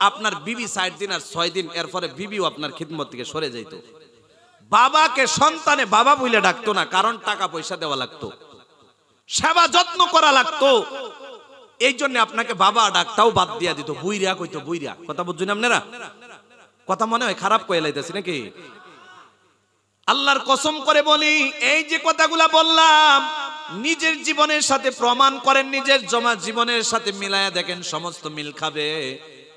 আপনার বিবি 60 দিন আর 6 দিন, এরপরে বিবিও আপনার খিদমত থেকে সরে যাইতো। বাবাকে সন্তানে বাবা বলে ডাকতো না, কারণ টাকা পয়সা দেওয়া লাগতো, সেবা যত্ন করা লাগতো। এই জন্য আপনাকে বাবা ডাকটাও বাদ দিয়া দিত, বুইরা কইতো বুইরা। কথা বুঝছেন আপনারা? কথা মনে হয় খারাপ কয়ে লাইতেছি নাকি? আল্লাহর কসম করে বলি, এই যে কথাগুলা বললাম নিজের জীবনের সাথে প্রমাণ করেন, নিজের জমা জীবনের সাথে মিলায়া দেখেন, সমস্ত মিল খাবে।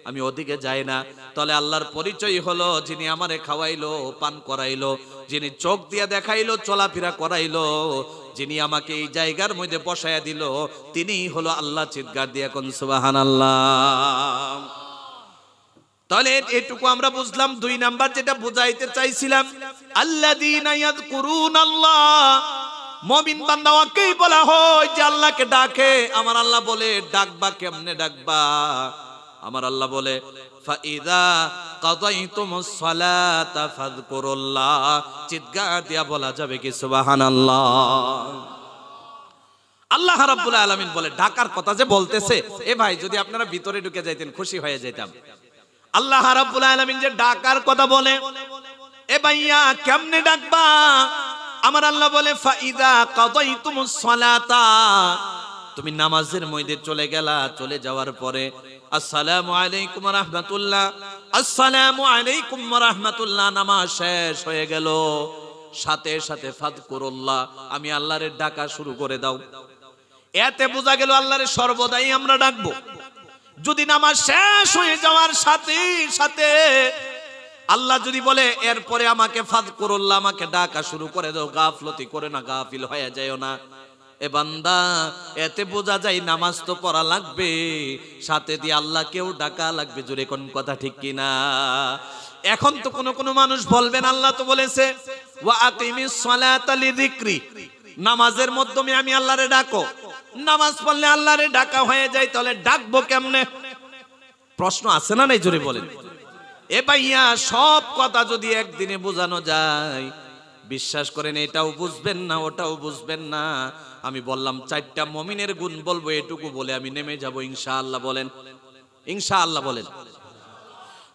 আমি ওদিকে যাই না। তাহলে আল্লাহর পরিচয় হলো যিনি আমারে খাওয়াইলো, পান করাইলো, যিনি চোখ দিয়ে দেখাইলো, চলাফেরা করাইলো, যিনি আমাকে এই জায়গার মধ্যে বসায়া দিল, তিনি হলো আল্লাহ। চিৎকার দিয়ে কোন সুবহানাল্লাহ। তাহলে এটুকু আমরা বুঝলাম। 2 নাম্বার যেটা বুঝাইতে চাইছিলাম, আল্লাযীনা ইয়াযকুরুনাল্লাহ, মুমিন বান্দাকে বলা হয় যে আল্লাহকে ডাকে। আমার আল্লাহ বলে ডাকবা কেমনে ডাকবা? আমার আল্লাহ বলে ফাইযা কাযাইতুমুস সালাতা ফাযকুরুল্লাহ। চিৎকার দিয়া বলা যাবে কি সুবহানাল্লাহ? আল্লাহ রাব্বুল আলামিন বলে ডাকার কথা যে বলতেছে, এ ভাই যদি আপনারা ভিতরে ঢুকে যাইতেন খুশি হয়ে যাইতাম। আল্লাহ রাব্বুল আলামিন যে ডাকার কথা বলে, এ ভাইয়া কেমনে ডাকবা? আমার আল্লাহ বলে ফাইযা কাযাইতুমুস সালাতা, তুমি নামাজের মধ্যে চলে গেলা, চলে যাওয়ার পরে আসসালামু আলাইকুম ওয়া রাহমাতুল্লাহ, আসসালামু আলাইকুম ওয়া রাহমাতুল্লাহ, নামাজ শেষ হয়ে গেল, সাথে সাথে ফাযকুরুল্লাহ, আমি আল্লাহরে ডাকা শুরু করে দাও। এতে বোঝা গেল আল্লাহরে সর্বদাই আমরা ডাকবো। যদি নামাজ শেষ হয়ে যাওয়ার সাথে সাথে আল্লাহ যদি বলে এরপরে আমাকে ফাযকুরুল্লাহ, আমাকে ডাকা শুরু করে দাও, গাফলতি করে না, গাফিল হয়ে যায়ও না। এ বান্দা, এতে বোঝা যায় নামাজ তো পড়া লাগবে, সাথে দিয়ে আল্লাহকেও ডাকা লাগবে। জোরে কোন কথা ঠিক কিনা? এখন তো কোন মানুষ বলবেন আল্লাহ তো বলেছে ওয়া আকিমিস সালাতা লিযিকরি, নামাজের মাধ্যমে আমি আল্লাহরে ডাকো। নামাজ পড়লে আল্লাহরে ডাকা হয়ে যায়, তাহলে ডাকবো কেমনে? প্রশ্ন আছে না নাই? জোরে বলেন। এ ভাইয়া, সব কথা যদি একদিনে বোঝানো যায়, বিশ্বাস করেন এটাও বুঝবেন না, ওটাও বুঝবেন না। আমি বললাম 4টা মুমিনের গুণ বলবো, এটুকু বলে আমি নেমে যাব ইনশাআল্লাহ। বলেন ইনশাআল্লাহ বলেন।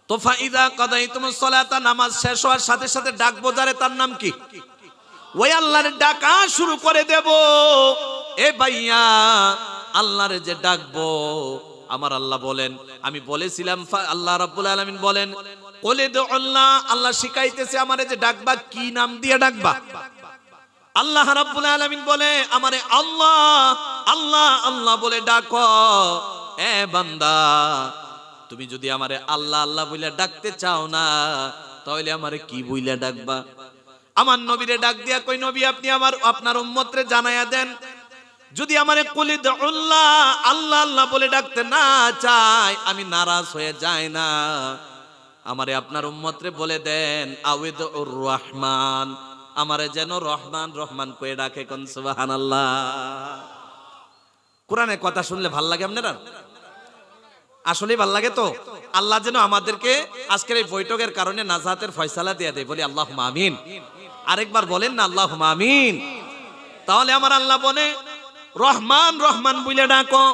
তো ফাইদা কাদাইতুমুস সালাতা, নামাজ শেষ হওয়ার সাথে সাথে ডাকবো যারে, তার নাম কি? ওই আল্লাহর ডাকা শুরু করে দেব। এ ভাইয়া, আল্লাহরে যে ডাকবো, আমার আল্লাহ বলেন, আমি বলেছিলাম আল্লাহ রাব্বুল আলামিন বলেন কোলে দে আল্লাহ, আল্লাহ শিখাইতেছে আমারে যে ডাকবা, কি নাম দিয়ে ডাকবা? আল্লাহ রাব্বুল আলামিন বলে আমারে আল্লাহ আল্লাহ আল্লাহ বলে ডাকো। এ বান্দা, তুমি যদি আমারে আল্লাহ আল্লাহ বলে ডাকতে চাও না, তাহলে আমারে কি বইলা ডাকবা? আমার নবীরে ডাক দিয়া কই, নবী আপনি আপনার উম্মতরে জানায়া দেন, যদি আমারে কুলি দুল্লাহ আল্লাহ আল্লাহ বলে ডাকতে না চাই, আমি নারাজ হয়ে যাই না, আমারে আপনার উম্মতরে বলে দেন আউযুর রহমান, আমারে যেন রহমান রহমান কয়ে ডাকে। কোন সুবহানাল্লাহ। কোরআনের কথা শুনলে ভাল লাগে আপনারা? আসলেই ভাল লাগে তো? আল্লাহ যেন আমাদেরকে আজকের এই বৈঠকের কারণে নাজাতের ফয়সালা দিয়ে দেয়। বলি আল্লাহুম্মা আমিন। আরেকবার বলেন না আল্লাহুম্মা আমিন। তাহলে আমার আল্লাহ বলে রহমান রহমান বলে ডাকো।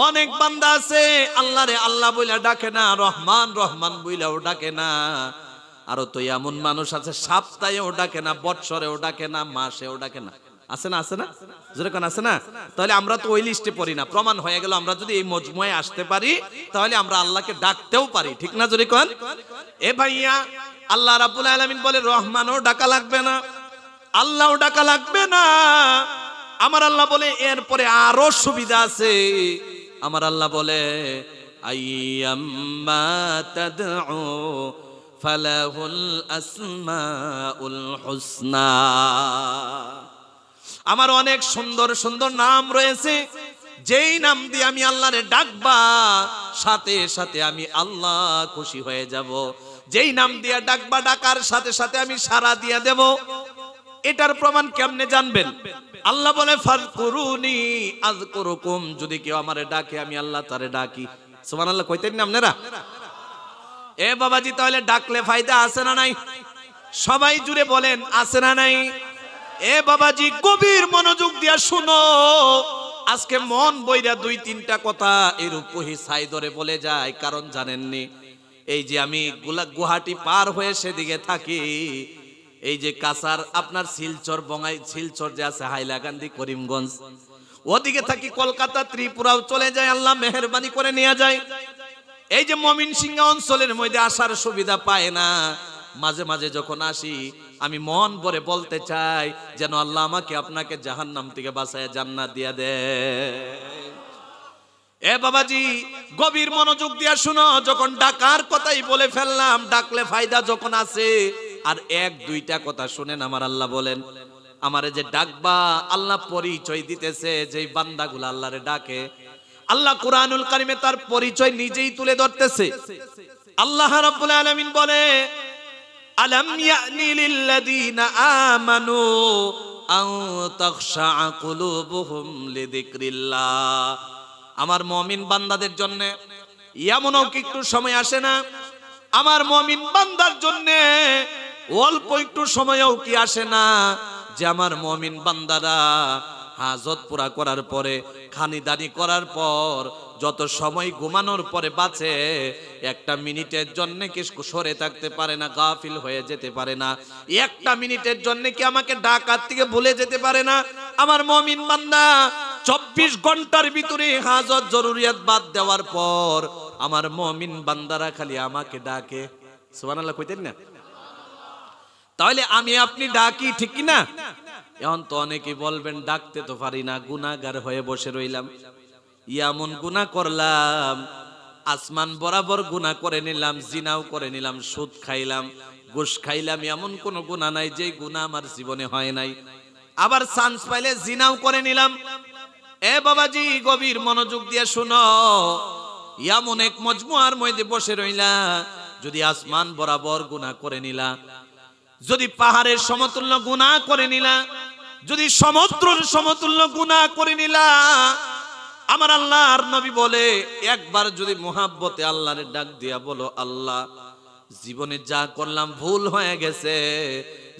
অনেক বান্দা আছে আল্লাহরে আল্লাহ বলে ডাকে না, রহমান রহমান বইলেও ডাকে না। আরো তো এমন মানুষ আছে সপ্তাহেও ডাকে না, বৎসরেও ডাকে না, মাসেও ডাকে না। আছে না? আছে না? যেরকম আছে না? তাহলে আমরা তো ওই লিস্টে পড়ি না। প্রমাণ হয়ে গেল আমরা যদি এই মজমুয়ায় আসতে পারি, তাহলে আমরা আল্লাহকে ডাকতেও পারি। ঠিক না? জোরে কোন। এ ভাইয়া, আল্লাহ রাব্বুল আলামিন বলে রহমানও ডাকা লাগবে না, আল্লাহও ডাকা লাগবে না। আমার আল্লাহ বলে এরপরে আরো সুবিধা আছে। আমার আল্লাহ বলে আইয়াম্মা তাদউ ফালাহুল আসমাউল হুসনা, আমার অনেক সুন্দর সুন্দর নাম রয়েছে, যেই নাম দিয়ে আমি আল্লাহরে ডাকবা, সাথে সাথে আমি আল্লাহ খুশি হয়ে যাব। যেই নাম দিয়ে ডাকবা, ডাকার সাথে সাথে আমি সাড়া দিয়ে দেব। এটার প্রমাণ কেমনে জানবেন? আল্লাহ বলে ফাযকুরুনি আযকুরুকুম, যদি কেউ আমারে ডাকে আমি আল্লাহ তারে ডাকি। সুবহানাল্লাহ কইতেন না আপনারা? এ বাবাজি, তাহলে ডাকলে ফায়দা আছে না নাই? সবাই জুড়ে বলেন আছে না নাই? এ বাবাজি, গভীর মনোযোগ দিয়া শুনো। আজকে মন বইরা 2-3টা কথা এরূপ সাই ধরে বলে যায়, কারণ জানেননি, এই যে আমি গুয়াহাটি পার হয়ে সেদিকে থাকি, এই যে কাসার আপনার শিলচর বঙ্গাই, শিলচর যে আছে হাইলাকান্দি করিমগঞ্জ, ওদিকে থাকি কলকাতা ত্রিপুরাও চলে যায়, আল্লাহ মেহেরবানি করে নিয়ে যায়। এই যে ময়মনসিংহ অঞ্চলের মধ্যে আসার সুবিধা পায় না, মাঝে মাঝে যখন আসি আমি মন ভরে বলতে চাই যেন আল্লাহ আমাকে আপনাকে জাহান্নাম থেকে বাঁচায় জান্নাত দিয়া দেয়। এ বাবাজি গভীর মনোযোগ দিয়া শুনো, যখন ডাকার কথাই বলে ফেললাম, ডাকলে ফায়দা যখন আছে, আর এক দুইটা কথা শুনেন। আমার আল্লাহ বলেন, আমারে যে ডাকবা, আল্লাহ পরিচয় দিতেছে যেই বান্দাগুলো আল্লাহরে ডাকে, আল্লাহ কুরআনুল কারীমে তার পরিচয় নিজেই তুলে ধরতেছে। আল্লাহ রাব্বুল আলামিন বলে, আলাম ইয়ানি লিল্লাযীনা আমানু আন তাখশা কুলুবুহুম লিযিকরিল্লাহ। আমার মুমিন বান্দাদের জন্য এমনও কি একটু সময় আসে না, আমার মুমিন বান্দার জন্য অল্প একটু সময়ও কি আসে না, যে আমার মুমিন বান্দারা হাজত পুরা করার পরে, খানিদানি করার পর, যত সময় ঘুমানোর পরে বাঁচে, একটা মিনিটের জন্য কি সরে থাকতে পারে না, গাফিল হয়ে যেতে পারে না, একটা মিনিটের জন্য কি আমাকে ডাকাত থেকে ভুলে যেতে পারে না। আমার মুমিন বান্দা 24 ঘন্টার ভিতরে হাজত জরুরিয়াত বাদ দেওয়ার পর আমার মুমিন বান্দারা খালি আমাকে ডাকে। সুবহানাল্লাহ কইতেন না? তাহলে আমি আপনি ডাকি, ঠিক কি না? এখন তো অনেকে বলবেন ডাকতে তো পারি না, গুনাহগার হয়ে বসে রইলাম। এমন গুনাহ করলাম, আসমান বরাবর গুনাহ করে নিলাম, জিনাও করে নিলাম, সুদ খাইলাম, ঘুষ খাইলাম, এমন কোন গুনাহ নাই যে গুনাহ আমার জীবনে হয় নাই। আবার চান্স পাইলে জিনাও করে নিলাম। এ বাবাজি গভীর মনোযোগ দিয়ে শুনো, এমন এক মজমুয়ার মধ্যে বসে রইলা, যদি আসমান বরাবর গুনাহ করে নিলা, যদি পাহাড়ের সমতুল্য গুনাহ করে নিলা, যদি সমুদ্রের সমতুল্য গুনাহ করে নিলা, আমার আল্লাহর নবী বলে, একবার যদি মুহাব্বতে আল্লাহরে ডাক দিয়া বলো, আল্লাহ জীবনে যা করলাম ভুল হয়ে গেছে,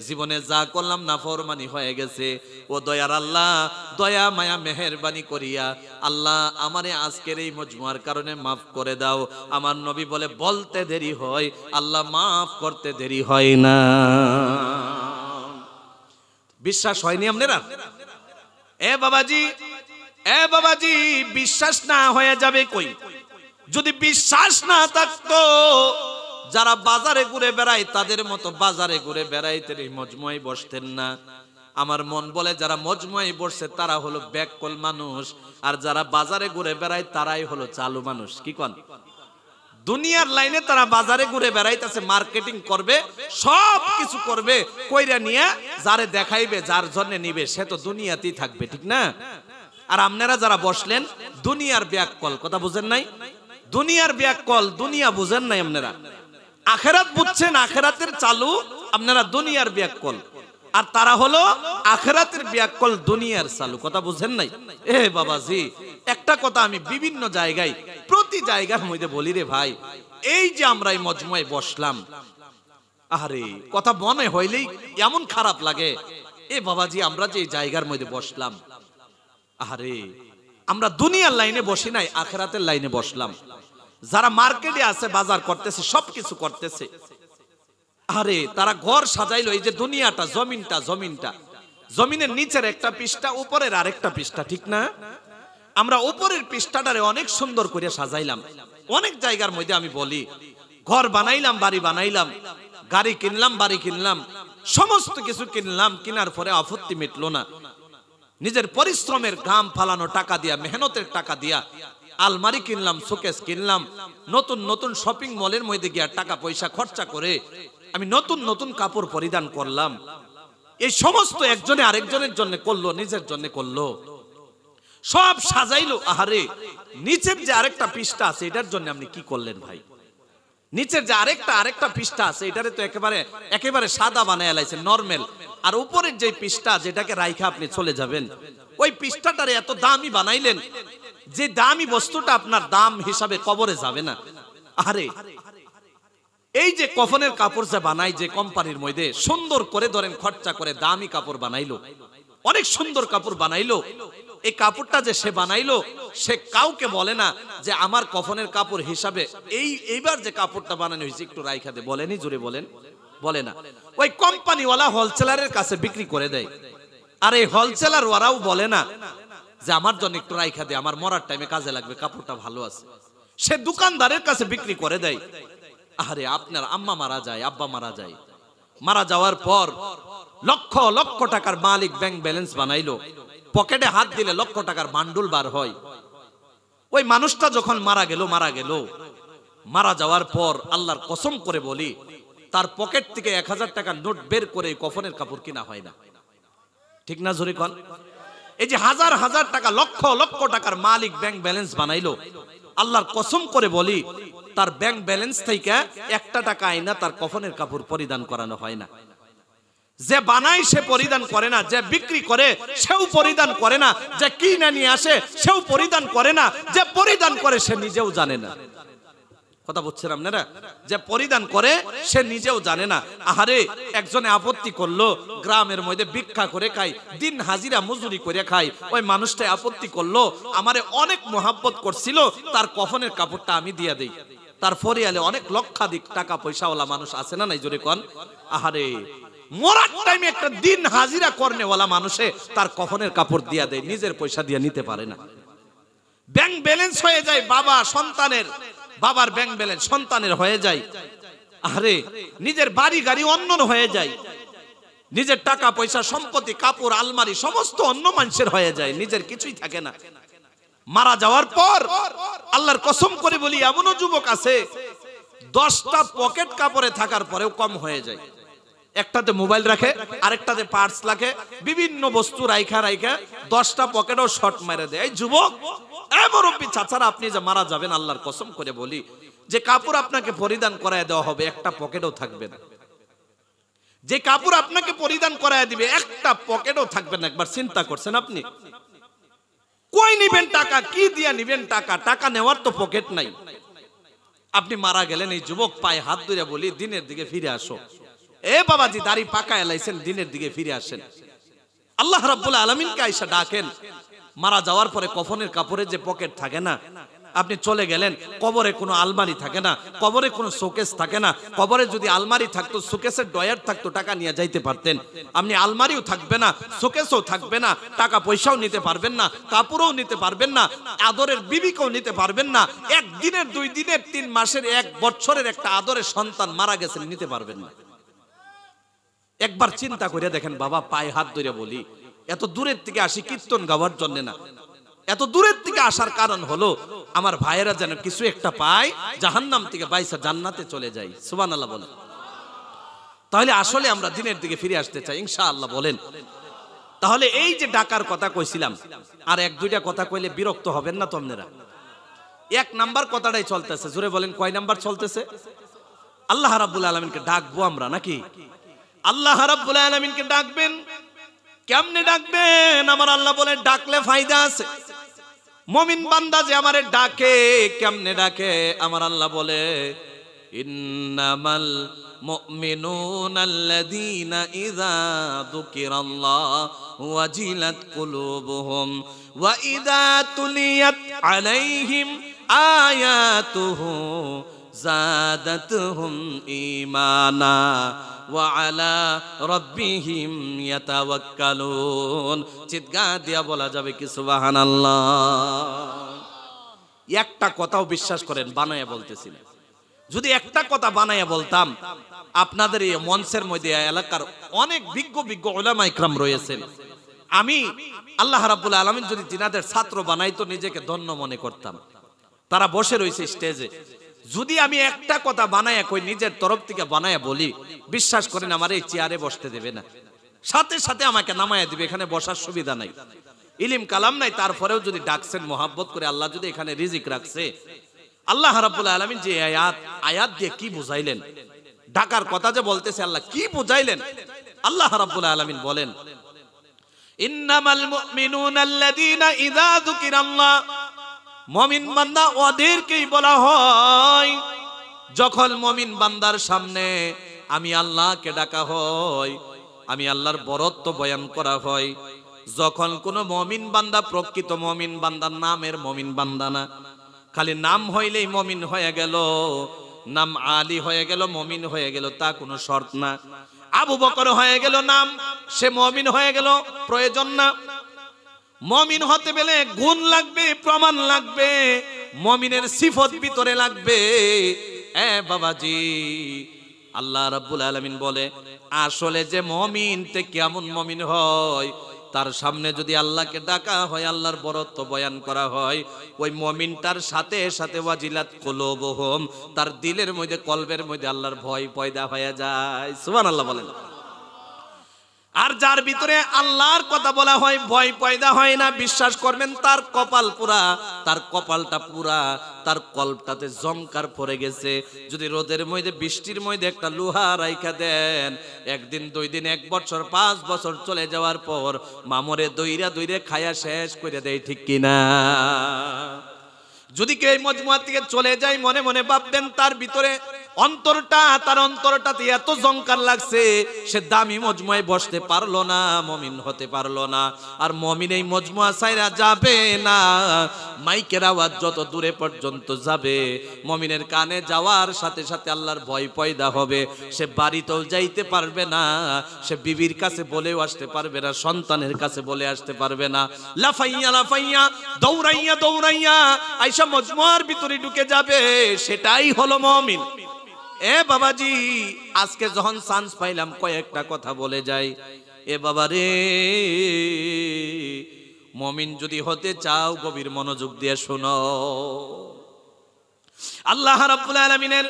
জীবনে যা করলাম নাফরমানি হয়ে গেছে, ও দয়ার আল্লাহ দয়া মায়া মেহেরবানি করিয়া আল্লাহ আমারে আজকের এই মজমুয়ার কারণে মাফ করে দাও। আমার নবী বলে, বলতে দেরি হয়, আল্লাহ মাফ করতে দেরি হয় না। বিশ্বাস হয়নি আপনারা? এ বাবাজি বিশ্বাস না হয়ে যাবে কই? যদি বিশ্বাস না থাকতো, যারা বাজারে ঘুরে বেড়ায় তাদের মতো বাজারে ঘুরে বেড়াইতেন, এই মজমুয়ায় বসতেন না। আমার মন বলে, যারা মজমুয়ায় বসছে তারা হলো ব্যাককল মানুষ, আর যারা বাজারে ঘুরে বেড়ায় তারাই হলো চালু মানুষ। কি কোন? দুনিয়ার লাইনে তারা বাজারে ঘুরে বেড়াইতেছে, মার্কেটিং করবে, সব কিছু করবে, কইরা নিয়ে যারে দেখাইবে, যার জন্য নিবে, সে তো দুনিয়াতেই থাকবে, ঠিক না? আর আপনারা যারা বসলেন দুনিয়ার ব্যাককল, কথা বুঝেন নাই? দুনিয়ার ব্যাককল, দুনিয়া বুঝেন নাই আপনারা, আখেরাত বুঝছেন, আখেরাতের চালু, আপনারা দুনিয়ার ব্যাককল, আর তারা হলো আখেরাতের ব্যাককল, দুনিয়ার চালু। কথা বুঝেন নাই? এ বাবাজি একটা কথা আমি বিভিন্ন জায়গায়, প্রতি জায়গার মধ্যে বলি রে ভাই, এই যে আমরা এই মজমুয়ায় বসলাম, আরে কথা মনে হইলেই এমন খারাপ লাগে। এ বাবাজি আমরা যে এই জায়গার মধ্যে বসলাম, আরে আমরা দুনিয়ার লাইনে বসি নাই, আখেরাতের লাইনে বসলাম। যারা মার্কেটে আছে, বাজার করতেছে, সবকিছু করতেছে, আরে তারা ঘর সাজাইলো, এই যে দুনিয়াটা, জমিনটা, জমিনের নিচের একটা পৃষ্ঠা, উপরের আরেকটা পৃষ্ঠা, ঠিক না? আমরা উপরের পৃষ্ঠাটারে অনেক সুন্দর করে সাজাইলাম। অনেক জায়গার মধ্যে আমি বলি, ঘর বানাইলাম, বাড়ি বানাইলাম, গাড়ি কিনলাম, বাড়ি কিনলাম, সমস্ত কিছু কিনলাম, কেনার পরে আপত্তি মিটলো না। নিজের পরিশ্রমের ঘাম ফালানো টাকা দিয়া, মেহনতের টাকা দিয়া আলমারি কিনলাম, শোকেস কিনলাম, নতুন নতুন শপিং মলের মধ্যে গিয়া টাকা পয়সা খরচা করে আমি নতুন নতুন কাপড় পরিধান করলাম। এই সমস্ত একজনে আরেকজনের জন্য করলো, নিজের জন্য করলো, সব সাজাইলো। আহারে নিচের যে আরেকটা পৃষ্ঠা আছে, এটার জন্য আপনি কি করলেন ভাই? নিচের যে আরেকটা পৃষ্ঠা আছে, এটারে তো একেবারে সাদা বানায় লাইছেন, নরমাল। আর উপরের যে পৃষ্ঠা, যেটাকে রাইখা আপনি চলে যাবেন, ওই পৃষ্ঠাটারে এত দামি বানাইলেন যে দামি বস্তুটা আপনার দাম হিসাবে কবরে যাবে না। আরে এই যে কফনের কাপড় যে বানাই, যে কোম্পানির মধ্যে সুন্দর করে ধরেন খরচা করে দামি কাপড় বানাইলো, অনেক সুন্দর কাপড় বানাইলো, এই কাপড়টা যে সে বানাইলো, সে কাউকে বলে না যে আমার কফনের কাপড় হিসাবে এইবার যে কাপড়টা বানানো হয়েছে একটু রাইখা দে, বলেনি? জোরে বলেন। বলে না। ওই কোম্পানিওয়ালা হোলসেলারের কাছে বিক্রি করে দেয়। আর এই হোলসেলার ওরাও বলে না যে আমার জন্য একটু রাইখা দে, আমার মরার টাইমে কাজে লাগবে, কাপড়টা ভালো আছে। সে দোকানদারের কাছে বিক্রি করে দেয়। আরে আপনার আম্মা মারা যায়, আব্বা মারা যায়, মারা যাওয়ার পর লক্ষ লক্ষ টাকার মালিক ব্যাংক ব্যালেন্স বানাইলো, পকেটে হাত দিলে লক্ষ টাকার বান্ডুল বার হয়। ওই মানুষটা যখন মারা গেল, মারা যাওয়ার পর আল্লাহর কসম করে বলি, তার পকেট থেকে 1000 টাকার নোট বের করে কফনের কাপড় কিনা হয় না। ঠিক না জোরে কোন? এই যে হাজার হাজার টাকা, লক্ষ লক্ষ টাকার মালিক ব্যাংক ব্যালেন্স বানাইলো, আল্লাহর কসম করে বলি, তার ব্যাংক ব্যালেন্স থেকে 1 টাকা আইনা তার কফনের কাপড় পরিধান করানো হয় না। যে বানায় সে পরিধান করে না, যে বিক্রি করে সেও পরিধান করে না, যে কিনে নিয়ে আসে সেও পরিধান করে না, যে পরিধান করে সে নিজেও জানে না। কথা বলছেন আপনারা? যে পরিধান করে সে নিজেও জানে না। আহারে, একজনে আপত্তি করলো, গ্রামের মধ্যে ভিক্ষা করে খাই, দিন হাজিরা মজুরি করে খাই। ওই মানুষটা আপত্তি করলো, আমারে অনেক মোহাব্বত করছিল, তার কফনের কাপড়টা আমি দিয়ে দেই। তার ফরিয়ালে অনেক লক্ষাধিক টাকা পয়সাওয়ালা মানুষ আছে না নাই জোরে কোন? আহারে, মরার টাইমে একটা দিন হাজিরা করনেওয়ালা মানুষে তার কফনের কাপড় দিয়া দেয়, নিজের পয়সা দিয়ে নিতে পারে না। ব্যাংক ব্যালেন্স হয়ে যায় বাবা সন্তানের, বাবার ব্যাংক ব্যালেন্স সন্তানের হয়ে যায়। আরে, নিজের বাড়ি গাড়ি অন্যর হয়ে যায়, নিজের টাকা পয়সা সম্পত্তি কাপড় আলমারি সমস্ত অন্য মানুষের হয়ে যায়, নিজের কিছুই থাকে না। মারা যাওয়ার পর আল্লাহর কসম করে বলি, এমনও যুবক আছে 10টা পকেট কাপড়ে থাকার পরেও কম হয়ে যায়। একটাতে মোবাইল রাখে, আরেকটাতে পার্স রাখে, বিভিন্ন বস্তু রাইখা 10টা পকেটও শর্ট মেরে দেয়। এই যুবক, এই মুরব্বি চাচারা, আপনি যে মারা যাবেন, আল্লাহর কসম করে বলি, যে কাপড় আপনাকে পরিধান করায় দেওয়া হবে, একটা পকেটও থাকবে না। যে কাপড় আপনাকে পরিধান করায় দিবে, একটা পকেটও থাকবে না। একবার চিন্তা করছেন আপনি? কই নিবেন টাকা? কি দিয়া নিবেন টাকা? টাকা নেওয়ার তো পকেট নাই। আপনি মারা গেলেন, এই যুবক পায়ে হাত ধরে বলি, দিনের দিকে ফিরে আসো। এ বাবাজি, দাড়ি পাকা এলাইছেন, দিনের দিকে ফিরে আসেন। আল্লাহ রাব্বুল আলামিনকে আয়েশা ডাকেন। মারা যাওয়ার পরে কফনের কাপড়ে যে পকেট থাকে না, আপনি চলে গেলেন, কবরে কোনো আলমারি থাকে না, কবরে কোনো শোকেস থাকে না। কবরে যদি আলমারি থাকতো, শোকেসের ডয়ার থাকতো, টাকা নিয়ে যাইতে পারতেন। আপনি আলমারিও থাকবে না, শোকেসও থাকবে না, টাকা পয়সাও নিতে পারবেন না, কাপড়ও নিতে পারবেন না, আদরের বিবিকেও নিতে পারবেন না। 1 দিনের, 2 দিনের, 3 মাসের, 1 বছরের একটা আদরের সন্তান মারা গেছেন, নিতে পারবেন না। একবার চিন্তা করে দেখেন বাবা, পায়ে হাত ধরে বলি, এত দূরের থেকে আসি কীর্তন গাওয়ার জন্য না, এত দূরের থেকে আসার কারণ হলো আমার ভাইয়েরা যেন কিছু একটা পায়, জাহান্নাম থেকে বাইসা জান্নাতে চলে যায়। সুবহানাল্লাহ বলেন। তাহলে আসলে আমরা দিনের দিকে ফিরে আসতে চাই ইনশাআল্লাহ বলেন। তাহলে এই যে ডাকার কথা কইছিলাম, আর 1-2টা কথা কইলে বিরক্ত হবেন না তো আপনারা? 1 নাম্বার কথাটাই চলতেছে, জোরে বলেন, কয় নাম্বার চলতেছে? আল্লাহ রাব্বুল আলামিনকে ডাকবো আমরা নাকি? আল্লাহ রাব্বুল আলামিনকে ডাকবেন। কেমনে ডাকবেন? আমার আল্লাহ বলেন, ডাকলে ফায়দা আছে। মুমিন বান্দা যে আমারে ডাকে, কেমনে ডাকে? আমার আল্লাহ বলে, ইন্নামাল মুমিনুনা আল্লাযীনা ইযা যুকিরাল্লাহু ওয়াজিলাত কুলুবুহুম ওয়া ইযা তুলিয়াত আলাইহিম আয়াতুহু যাদাতুহুম ঈমানা ওয়া আলা রাব্বিহিম ইয়াতাওয়াক্কালুন। চিৎকার দিয়া বলা যাবে কি সুবহানাল্লাহ? একটা কথাও বিশ্বাস করেন বানায়া বলতেছি না। যদি একটা কথা বানায়া বলতাম, আপনাদের এই মঞ্চের মধ্যে এলাকার অনেক বিজ্ঞ বিজ্ঞ উলামা ইকরাম রয়েছেন, আমি আল্লাহ রাব্বুল আলামিন যদি জিনাদের ছাত্র বানাইতো, নিজেকে ধন্য মনে করতাম। তারা বসে রয়েছে স্টেজে, যদি আমি একটা কথা বানায়া কই, নিজের তরফ থেকে বানায়া বলি, বিশ্বাস করেন আমার এই চেয়ারে বসতে দেবে না, সাথে সাথে আমাকে নামায়া দিবে। এখানে বসার সুবিধা নাই, ইলিম কালাম নাই, তারপরেও যদি ডাকছেন মোহাব্বত করে, আল্লাহ যদি এখানে রিজিক রাখছে। আল্লাহ রাব্বুল আলামিন যে আয়াত দিয়ে কি বুঝাইলেন, ডাকার কথা যে বলতেছে, আল্লাহ কি বুঝাইলেন? আল্লাহ রাব্বুল আলামিন বলেন, ইন্নামাল মুমিনুনা আল্লাযীনা ইযা যুকিরাল্লাহ, মুমিন বান্দা ওদেরকেই বলা হয় যখন মুমিন বান্দার সামনে আমি আল্লাহকে ডাকা হয়, আমি আল্লাহর বরত্ব বয়ান করা হয়। যখন কোন মুমিন বান্দা, প্রকৃত মুমিন বান্দা, নামের মুমিন বান্দা না, খালি নাম হইলেই মুমিন হয়ে গেল, নাম আলী হয়ে গেল, মুমিন হয়ে গেল, তা কোনো শর্ত না। আবু বকর হয়ে গেল নাম, সে মুমিন হয়ে গেল, প্রয়োজন না। মুমিন হতে গেলে গুণ লাগবে, প্রমাণ লাগবে, মুমিনের সিফত ভিতরে লাগবে। বাবাজি, আল্লাহ রাব্বুল আলামিন বলে আসলে যে মুমিন তে কেমন মুমিন হয়, তার সামনে যদি আল্লাহকে ডাকা হয়, আল্লাহর বরত্ব বয়ান করা হয়, ওই মুমিনটার সাথে সাথে ওয়াজিলাত কুলুবুহুম, তার দিলের মধ্যে, কলবের মধ্যে আল্লাহর ভয় পয়দা হয়ে যায়। সুবহানাল্লাহ বলেন। আর যার ভিতরে আল্লাহর কথা বলা হয়, ভয় পয়দা হয় না, বিশ্বাস করবেন তার কপাল পুরা, তার কপালটা পুরা, তার কলবটাতে জংকার পড়ে গেছে। যদি রোদের মধ্যে, বৃষ্টির মধ্যে একটা লোহা রাইখা দেন, একদিন, 2 দিন, 1 বছর, 5 বছর চলে যাওয়ার পর মামরে দইরা দইরে খায়া শেষ করে দেয়, ঠিক কিনা? যদি কেউ এই মজমুয়া থেকে চলে যায়, মনে মনে ভাববেন তার ভিতরে অন্তরটা, তার অন্তরটাতে এত জংকার লাগছে, সে দামি মজমুয়ায় বসতে পারলো না, মুমিন হতে পারলো না। আর মুমিন এই মজমুয়া ছাইরা যাবে না। মাইকের আওয়াজ যত দূরে পর্যন্ত যাবে, মুমিনের কানে যাওয়ার সাথে সাথে আল্লাহর ভয় পয়দা হবে। সে বাড়িতেও যাইতে পারবে না, সে বিবির কাছে বলেও আসতে পারবে না, সন্তানের কাছে বলে আসতে পারবে না। লাফাইয়া লাফাইয়া, দৌড়াইয়া দৌড়াইয়া আইসা মজমুয়ার ভিতরে ঢুকে যাবে, সেটাই হলো মুমিন। বাবাজি, আজকে যখন চান্স পাইলাম কয়েকটা কথা বলে যাই। বাবা রে, মুমিন যদি হতে চাও গভীর মনোযোগ দিয়ে শোনো। আল্লাহ রাব্বুল আলামিনের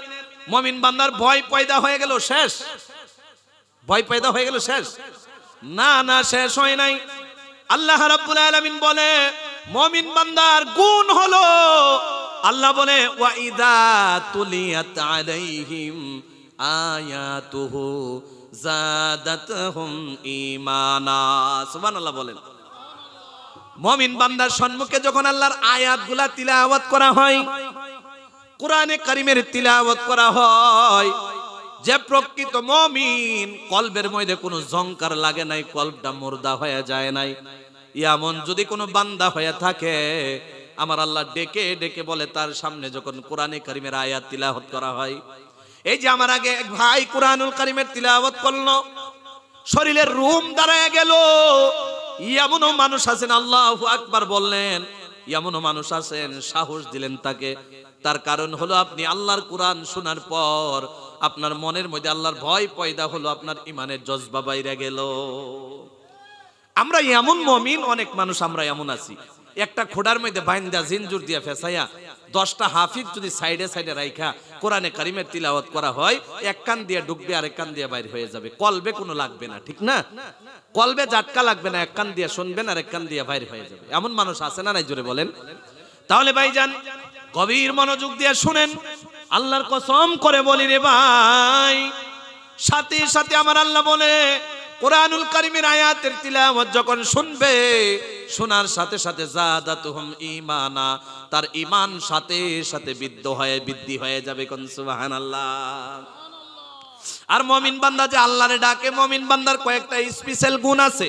মুমিন বান্দার ভয় পয়দা হয়ে গেল শেষ। ভয় পয়দা হয়ে গেল শেষ? না না, শেষ হয় নাই। আল্লাহ রাব্বুল আলামিন বলে মুমিন বান্দার গুণ হলো, আল্লাহ বলে ওয়া ইদা তুলিয়াত আলাইহিম আয়াতুহু যাদাতহুম ঈমানা। সুবহানাল্লাহ বলেন। মুমিন বান্দার সম্মুখে যখন আল্লাহর আয়াতগুলা তিলাওয়াত করা হয়, কোরআনে কারীমের তিলাওয়াত করা হয়, যে প্রকৃত মুমিন কলবের মধ্যে কোনো জংকার লাগে নাই, কলবটা মুর্দা হয়ে যায় নাই, এমন যদি কোনো বান্দা হয়ে থাকে, আমার আল্লাহ ডেকে ডেকে বলে তার সামনে যখন কোরআনে কারীমের আয়াত তিলাওয়াত করা হয়, এই যে আমার আগে এক ভাই কোরআনুল কারীমের তিলাওয়াত করলো, শরীরের রুম দাঁড়ায় গেল। এমনও মানুষ আছেন, আল্লাহু আকবার বললেন, এমনও মানুষ আছেন, সাহস দিলেন তাকে। তার কারণ হলো আপনি আল্লাহর কোরআন শোনার পর আপনার মনের মধ্যে আল্লাহর ভয় পয়দা হলো, আপনার ইমানের জজবা বাইরে গেল। আমরা এমন মুমিন, অনেক মানুষ আমরা এমন আছি, একটা খোড়ার মধ্যে বাইন্দা জিনজুর দিয়া ফেসাইয়া 10টা হাফিজ যদি সাইডে সাইডে রাইখা কোরআনে কারীমের তিলাওয়াত করা হয়, এক কান দিয়ে ঢুকবে আর এক কান দিয়ে বাইরে হয়ে যাবে, কলবে কোনো লাগবে না, ঠিক না? কলবে জাটকা লাগবে না, এক কান দিয়ে শুনবেন আর এক কান দিয়ে বাইরে হয়ে যাবে। এমন মানুষ আছে না নাই, জোরে বলেন? তাহলে ভাইজান গভীর মনোযোগ দিয়ে শুনেন, আল্লাহর কসম করে বলি রে ভাই, সাথে সাথে আমার আল্লাহ বলে কোরআনুল কারীমের আয়াতের তিলাওয়াত যখন শুনবে, শোনার সাথে সাথে যাদাতুহুম ঈমানা, তার ঈমান সাথে সাথে বৃদ্ধি হয়ে যাবে। কোন সুবহানাল্লাহ। আর মুমিন বান্দা যে আল্লাহরে ডাকে, মুমিন বান্দার কয়েকটা স্পেশাল গুণ আছে।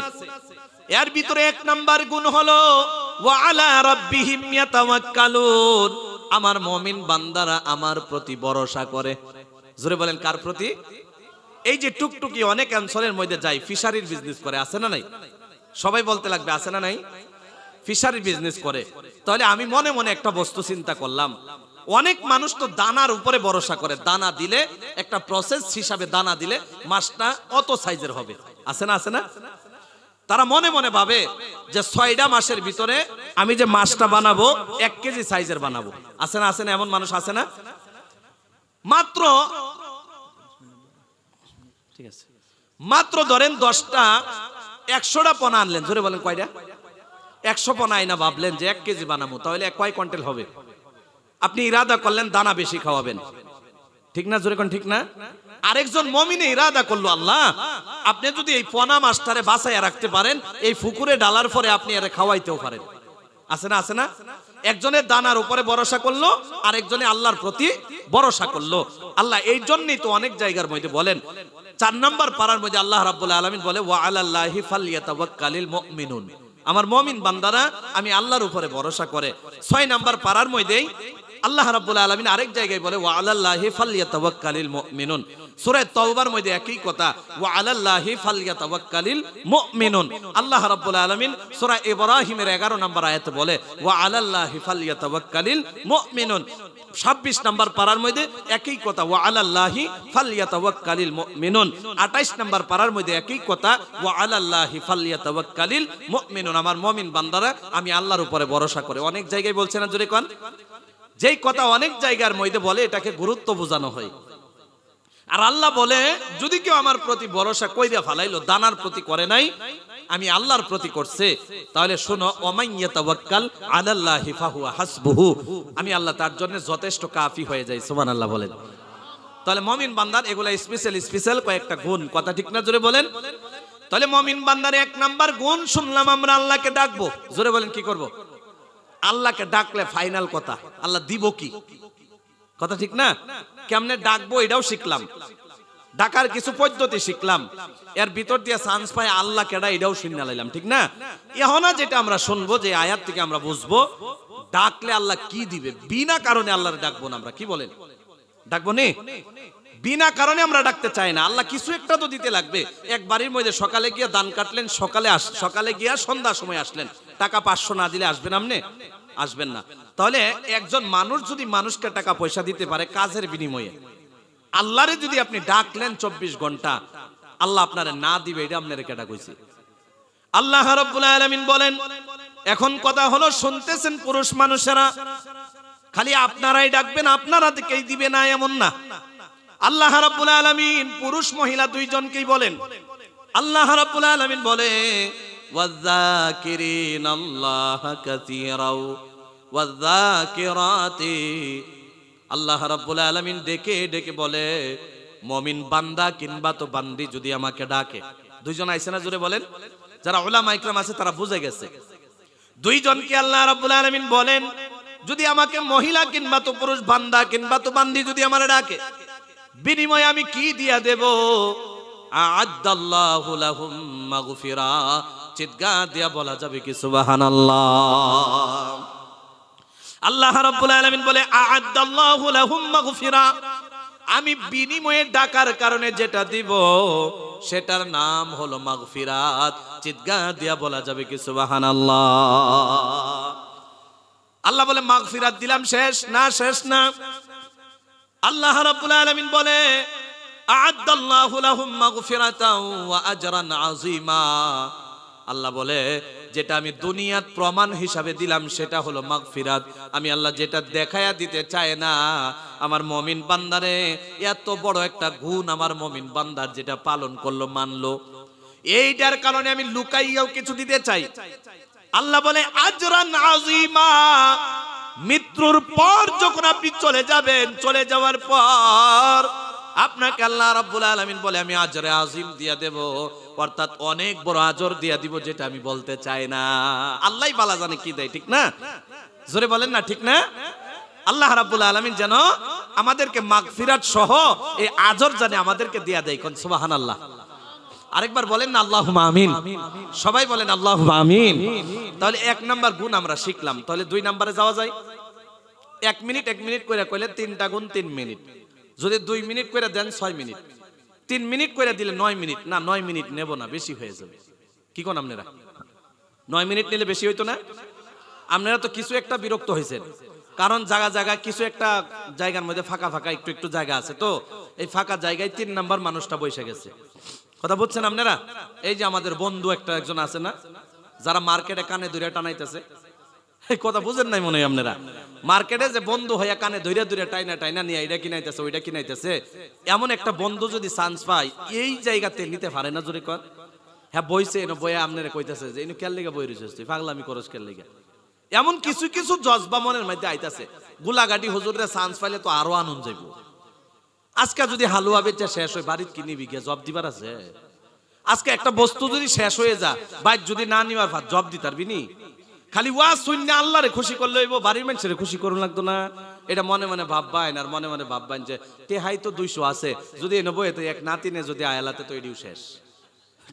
এর ভিতরে 1 নাম্বার গুণ হলো ওয়া আলা রাব্বিহিম ইয়াতাওয়াক্কালুন। আমার মুমিন বান্দারা আমার প্রতি ভরসা করে। জোরে বলেন, কার প্রতি? এই যে টুকটুকি অনেক অঞ্চলের মধ্যে যায়, ফিশারির বিজনেস করে, আছে না নাই? সবাই বলতে লাগবে, আছে না নাই? ফিশারির বিজনেস করে। তাহলে আমি মনে মনে একটা বস্তু চিন্তা করলাম, অনেক মানুষ তো দানার উপরে ভরসা করে, দানা দিলে একটা প্রসেস হিসাবে দানা দিলে মাছটা অত সাইজের হবে, আছে না? আছে না? তারা মনে মনে ভাবে যে 6টা মাসের ভিতরে আমি যে মাছটা বানাবো 1 কেজি সাইজের বানাবো, আছে না? আছে না? এমন মানুষ আছে না? মাত্র, ঠিক আছে, মাত্র ধরেন 10টা 100টা পোনা আনলেন, ধরে বলেন কয়টা? 100 পোনা আইনা ভাবলেন যে 1 কেজি বানাবো, তাহলে কয় কুইন্টাল হবে? আপনি ইরাদা করলেন দানা বেশি খাওয়াবেন, ঠিক না? জোরে কোন ঠিক না? আরেকজন মুমিনে ইরাদা করলো, আল্লাহ আপনি যদি এই পোনা মাছটারে বাঁচাইয়া রাখতে পারেন, এই পুকুরে ডালার পরে আপনি আরে খাওয়াইতেও পারেন, আছে না? আছে না? একজনের দানার উপরে ভরসা করলো, আরেকজনে আল্লাহর প্রতি ভরসা করলো। আল্লাহ এই জন্যই তো অনেক জায়গার মধ্যে বলেন, 4 নম্বর পারার মধ্যে আল্লাহ রাব্বুল আলামিন বলে ওয়া আলাল্লাহি ফালইয়াতাওয়াক্কালিল মুমিনুন। আমার মুমিন বান্দারা আমি আল্লাহর উপরে ভরসা করে। 6 নম্বর পারার মধ্যেই আল্লাহ রাব্বুল আলামিন আরেক জায়গায় বলে ওয়া আলাল্লাহি ফালইয়াতাওয়াক্কালিল মুমিনুন। সূরা তাওবার মধ্যে একই কথা, ওয়া আলাল্লাহি ফালইয়াতাওয়াক্কালিল মুমিনুন। আল্লাহ রাব্বুল আলামিন সূরা ইব্রাহিমের 11 নম্বর আয়াতে বলে ওয়া আলাল্লাহি ফালইয়াতাওয়াক্কালিল মুমিনুন। 26 নম্বর পারার মধ্যে একই কথা, ওয়া আলাল্লাহি ফালইয়াতাওয়াক্কালিল মুমিনুন। 28 নম্বর পারার মধ্যে একই কথা, ওয়া আলাল্লাহি ফালইয়াতাওয়াক্কালিল মুমিনুন। আমার মুমিন বান্দারা আমি আল্লাহর উপরে ভরসা করে। অনেক জায়গায় বলছে না জোরে কোন, যেই কথা অনেক জায়গার মধ্যে বলে এটাকে গুরুত্ব বোঝানো হয়। আর আল্লাহ বলে যদি কেউ আমার প্রতি ভরসা কইরা ফালাইলো, দানার প্রতি করে নাই, আমি আল্লাহর প্রতি করছে, তাহলে শোনো ওমাইয়াতাওয়াক্কাল আলাল্লাহি ফাহুয়া হাসবুহু, আমি আল্লাহ তার জন্য যথেষ্ট কাফি হয়ে যাই। সুবহানাল্লাহ বলেন। তাহলে মুমিন বান্দার এগুলা স্পেশাল কয়েকটা গুণ, কথা ঠিক না জোরে বলেন। তাহলে মুমিন বান্দার 1 নাম্বার গুণ শুনলাম, আমরা আল্লাহকে ডাকবো। জোরে বলেন কি করব? আল্লাহকে ডাকলে ফাইনাল কথা আল্লাহ দিব কি, কথা ঠিক না? কেমনে ডাকবো এটাও শিখলাম, ডাকার কিছু পদ্ধতি শিখলাম, এর ভিতর দিয়ে চান্স পাই আল্লাহ কেডা এটাও শুনে লাইলাম, ঠিক না? এখন যেটা আমরা শুনবো, যে আয়াত থেকে আমরা বুঝবো ডাকলে আল্লাহ কি দিবে। বিনা কারণে আল্লাহর ডাকবো না আমরা, কি বলেন? ডাকবো নি? বিনা কারণে আমরা ডাকতে চাই না। আল্লাহ কিছু একটা তো দিতে লাগবে। এক বাড়ির মধ্যে সকালে গিয়ে দান কাটলেন, সকালে গিয়া সন্ধ্যার সময় আসলেন, টাকা 500 না দিলে আসবেন আপনি? আসবেন না। তাহলে একজন মানুষ যদি মানুষকে টাকা পয়সা দিতে পারে কাজের বিনিময়ে, আল্লাহরে যদি আপনি ডাকলেন 24 ঘন্টা, আল্লাহ আপনারে না দিবে, এটা আপনারে কেডা কইছে? আল্লাহ রাব্বুল আলামিন বলেন। এখন কথা হলো, শুনতেছেন পুরুষ মানুষেরা, খালি আপনারাই ডাকবেন আপনারা দিকেই দিবে না এমন না। আল্লাহ রাব্বুল আলামিন পুরুষ মহিলা দুইজনকেই বলেন। আল্লাহ রাব্বুল আলামিন বলে ওয়াযাকিরিনাল্লাহা কাসীরাও ওয়াযাকিরাতি। আল্লাহ রাব্বুল আলামিন ডেকে ডেকে বলে মুমিন বান্দা কিংবা তো বান্দি যদি আমাকে ডাকে, দুইজন আইছে না জোরে বলেন? যারা উলামা ইকরাম আছে তারা বুঝে গেছে। দুইজনকে আল্লাহ রাব্বুল আলামিন বলেন যদি আমাকে মহিলা কিংবা তো পুরুষ, বান্দা কিংবা তো বান্দি যদি আমারে ডাকে, বিনিময়ে আমি কি দিয়া দেব? আ'আদ্দাল্লাহু লাহুম মাগফিরা। চিৎকার দিয়া বলা যাবে কি সুবহানাল্লাহ? আল্লাহ রাব্বুল আলামিন বলে আ'আদ্দাল্লাহু লাহুম মাগফিরা, আমি বিনিময়ে ডাকার কারণে যেটা দিব সেটার নাম হলো মাগফিরাত। চিৎকার দিয়া বলা যাবে কি সুবহানাল্লাহ? আল্লাহ বলে মাগফিরাত দিলাম, শেষ না? শেষ না। আল্লাহ রাব্বুল আলামিন বলে আ'আদ্দাল্লাহু লাহুম মাগফিরাতাও ওয়া আজরান আযীমা। আল্লাহ বলে যেটা আমি দুনিয়াত প্রমাণ হিসাবে দিলাম সেটা হলো মাগফিরাত। আমি আল্লাহ যেটা দেখায়া দিতে চাই না, আমার মুমিন বান্দারে এত বড় একটা গুণ আমার মুমিন বান্দার যেটা পালন করলো, মানলো, এইটার কারণে আমি লুকাইয়াও কিছু দিতে চাই। আল্লাহ বলে আজরান আযীমা। মৃত্যুর পর যখন আপনি চলে যাবেন, চলে যাওয়ার পর আপনাকে আল্লাহ রাব্বুল আলামিন বলে আমি আজরে আযীম দিয়া দেব, অর্থাৎ অনেক বড় আজর দিয়া দিব, যেটা আমি বলতে চাই না। আল্লাহই ভালো জানে কি দেয়, ঠিক না? জোরে বলেন না, ঠিক না? আল্লাহ রাব্বুল আলামিন যেন আমাদেরকে মাগফিরাত সহ এই আজর জানে আমাদেরকে দিয়া দেয়। কোন সুবহানাল্লাহ? আরেকবার বলেন না আল্লাহুম্মা আমিন। সবাই বলেন আল্লাহুম্মা আমিন। তাহলে 1 নাম্বার গুণ আমরা শিখলাম। তাহলে 2 নাম্বারে যাওয়া যায়। 1 মিনিট 1 মিনিট করে কইলে 3টা গুণ 3 মিনিট। যদি 2 মিনিট করে দেন 6 মিনিট, 3 মিনিট করে দিলে 9 মিনিট। না 9 মিনিট নেব না, বেশি হয়ে যাবে। কি কোন আপনারা? 9 মিনিট নিলে বেশি হইতো না? আপনারা তো কিছু একটা বিরক্ত হয়েছেন, কারণ জায়গা কিছু একটা জায়গার মধ্যে ফাঁকা ফাঁকা একটু জায়গা আছে, তো এই ফাঁকা জায়গায় 3 নাম্বার মানুষটা বসে গেছে। কথা বুঝছেন আপনারা? এই যে আমাদের বন্ধু একজন আছে না, যারা মার্কেটে কানে ধরে টানাইতেছে, এই কথা বুঝেন নাই মনে হয় আপনারা? মার্কেটে যে বন্ধু হইয়া কানে ধরে টাইনা নিয়ে এটা কিনাইতেছে ওইটা কিনাইতেছে, এমন একটা বন্ধু যদি চান্স পায় এই জায়গাতে নিতে পারে না, জোরে কর। হ্যাঁ বইছে এনে বইয়া আপনারা কইতেছে যে ইনু কেল লিগা বই রইছিস তুই, পাগলামি করস কেল লিগা। এমন কিছু কিছু জজবা মনের মধ্যে আইতাছে। গুলাগাটি হুজুরের চান্স পাইলে তো আরো আনন্দ যাইব। আজকে যদি হালুয়া বেচা শেষ হয়, বাড়িতে কি নিবি গিয়া জব দিবার আছে? আজকে একটা বস্তু যদি শেষ হয়ে যা, বাইক যদি না নিবার ভাত জব দিতে পারবি নি? খালি ওয়াজ শুনলে আল্লাহরে খুশি করলে হইব, বাড়ির মানুষের খুশি করুন লাগতো না। এটা মনে মনে ভাববাইন, আর মনে মনে ভাববাইন যে তেহাই তো 200 আছে, যদি নেবো এতে এক নাতিনে যদি আয়ালাতে তো এটিও শেষ।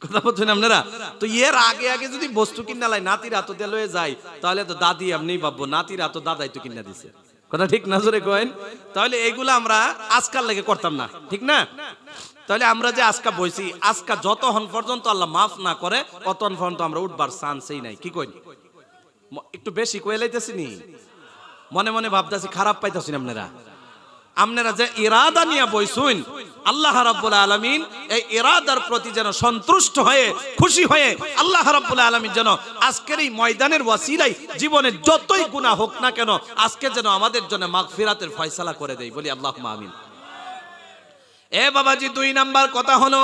কথা বলছেন আপনারা? তো এর আগে যদি বস্তু কিনা লাই নাতির হাতে লয়ে যায়, তাহলে তো দাদি এমনি ভাববো নাতির হাতে দাদাই তো কিনা দিছে। কথা ঠিক না জোরে কয়েন? তাহলে এইগুলো আমরা আজকাল লেগে করতাম না, ঠিক না? তাহলে আমরা যে আজকা বইছি, আজকা যতক্ষণ পর্যন্ত আল্লাহ মাফ না করে ততক্ষণ পর্যন্ত আমরা উঠবার চান্সই নাই। কি কইন? একটু বেশি কয়ে লাইতেছি নি, মনে মনে ভাবতেছি খারাপ পাইতেছি আপনারা। আপনারা যে ইরাদা নিয়ে বইছুন, আল্লাহ রাব্বুল আলামিন এই ইরাদার প্রতি যেন সন্তুষ্ট হয়ে খুশি হয়ে আল্লাহ রাব্বুল আলামিন যেন আজকের এই ময়দানের ওয়াসিলায় জীবনে যতই গুনাহ হোক না কেন আজকে যেন আমাদের জন্য মাগফিরাতের ফয়সালা করে দেয়, বলি আল্লাহুম্মা আমিন। এ বাবাজি, 2 নাম্বার কথা হলো,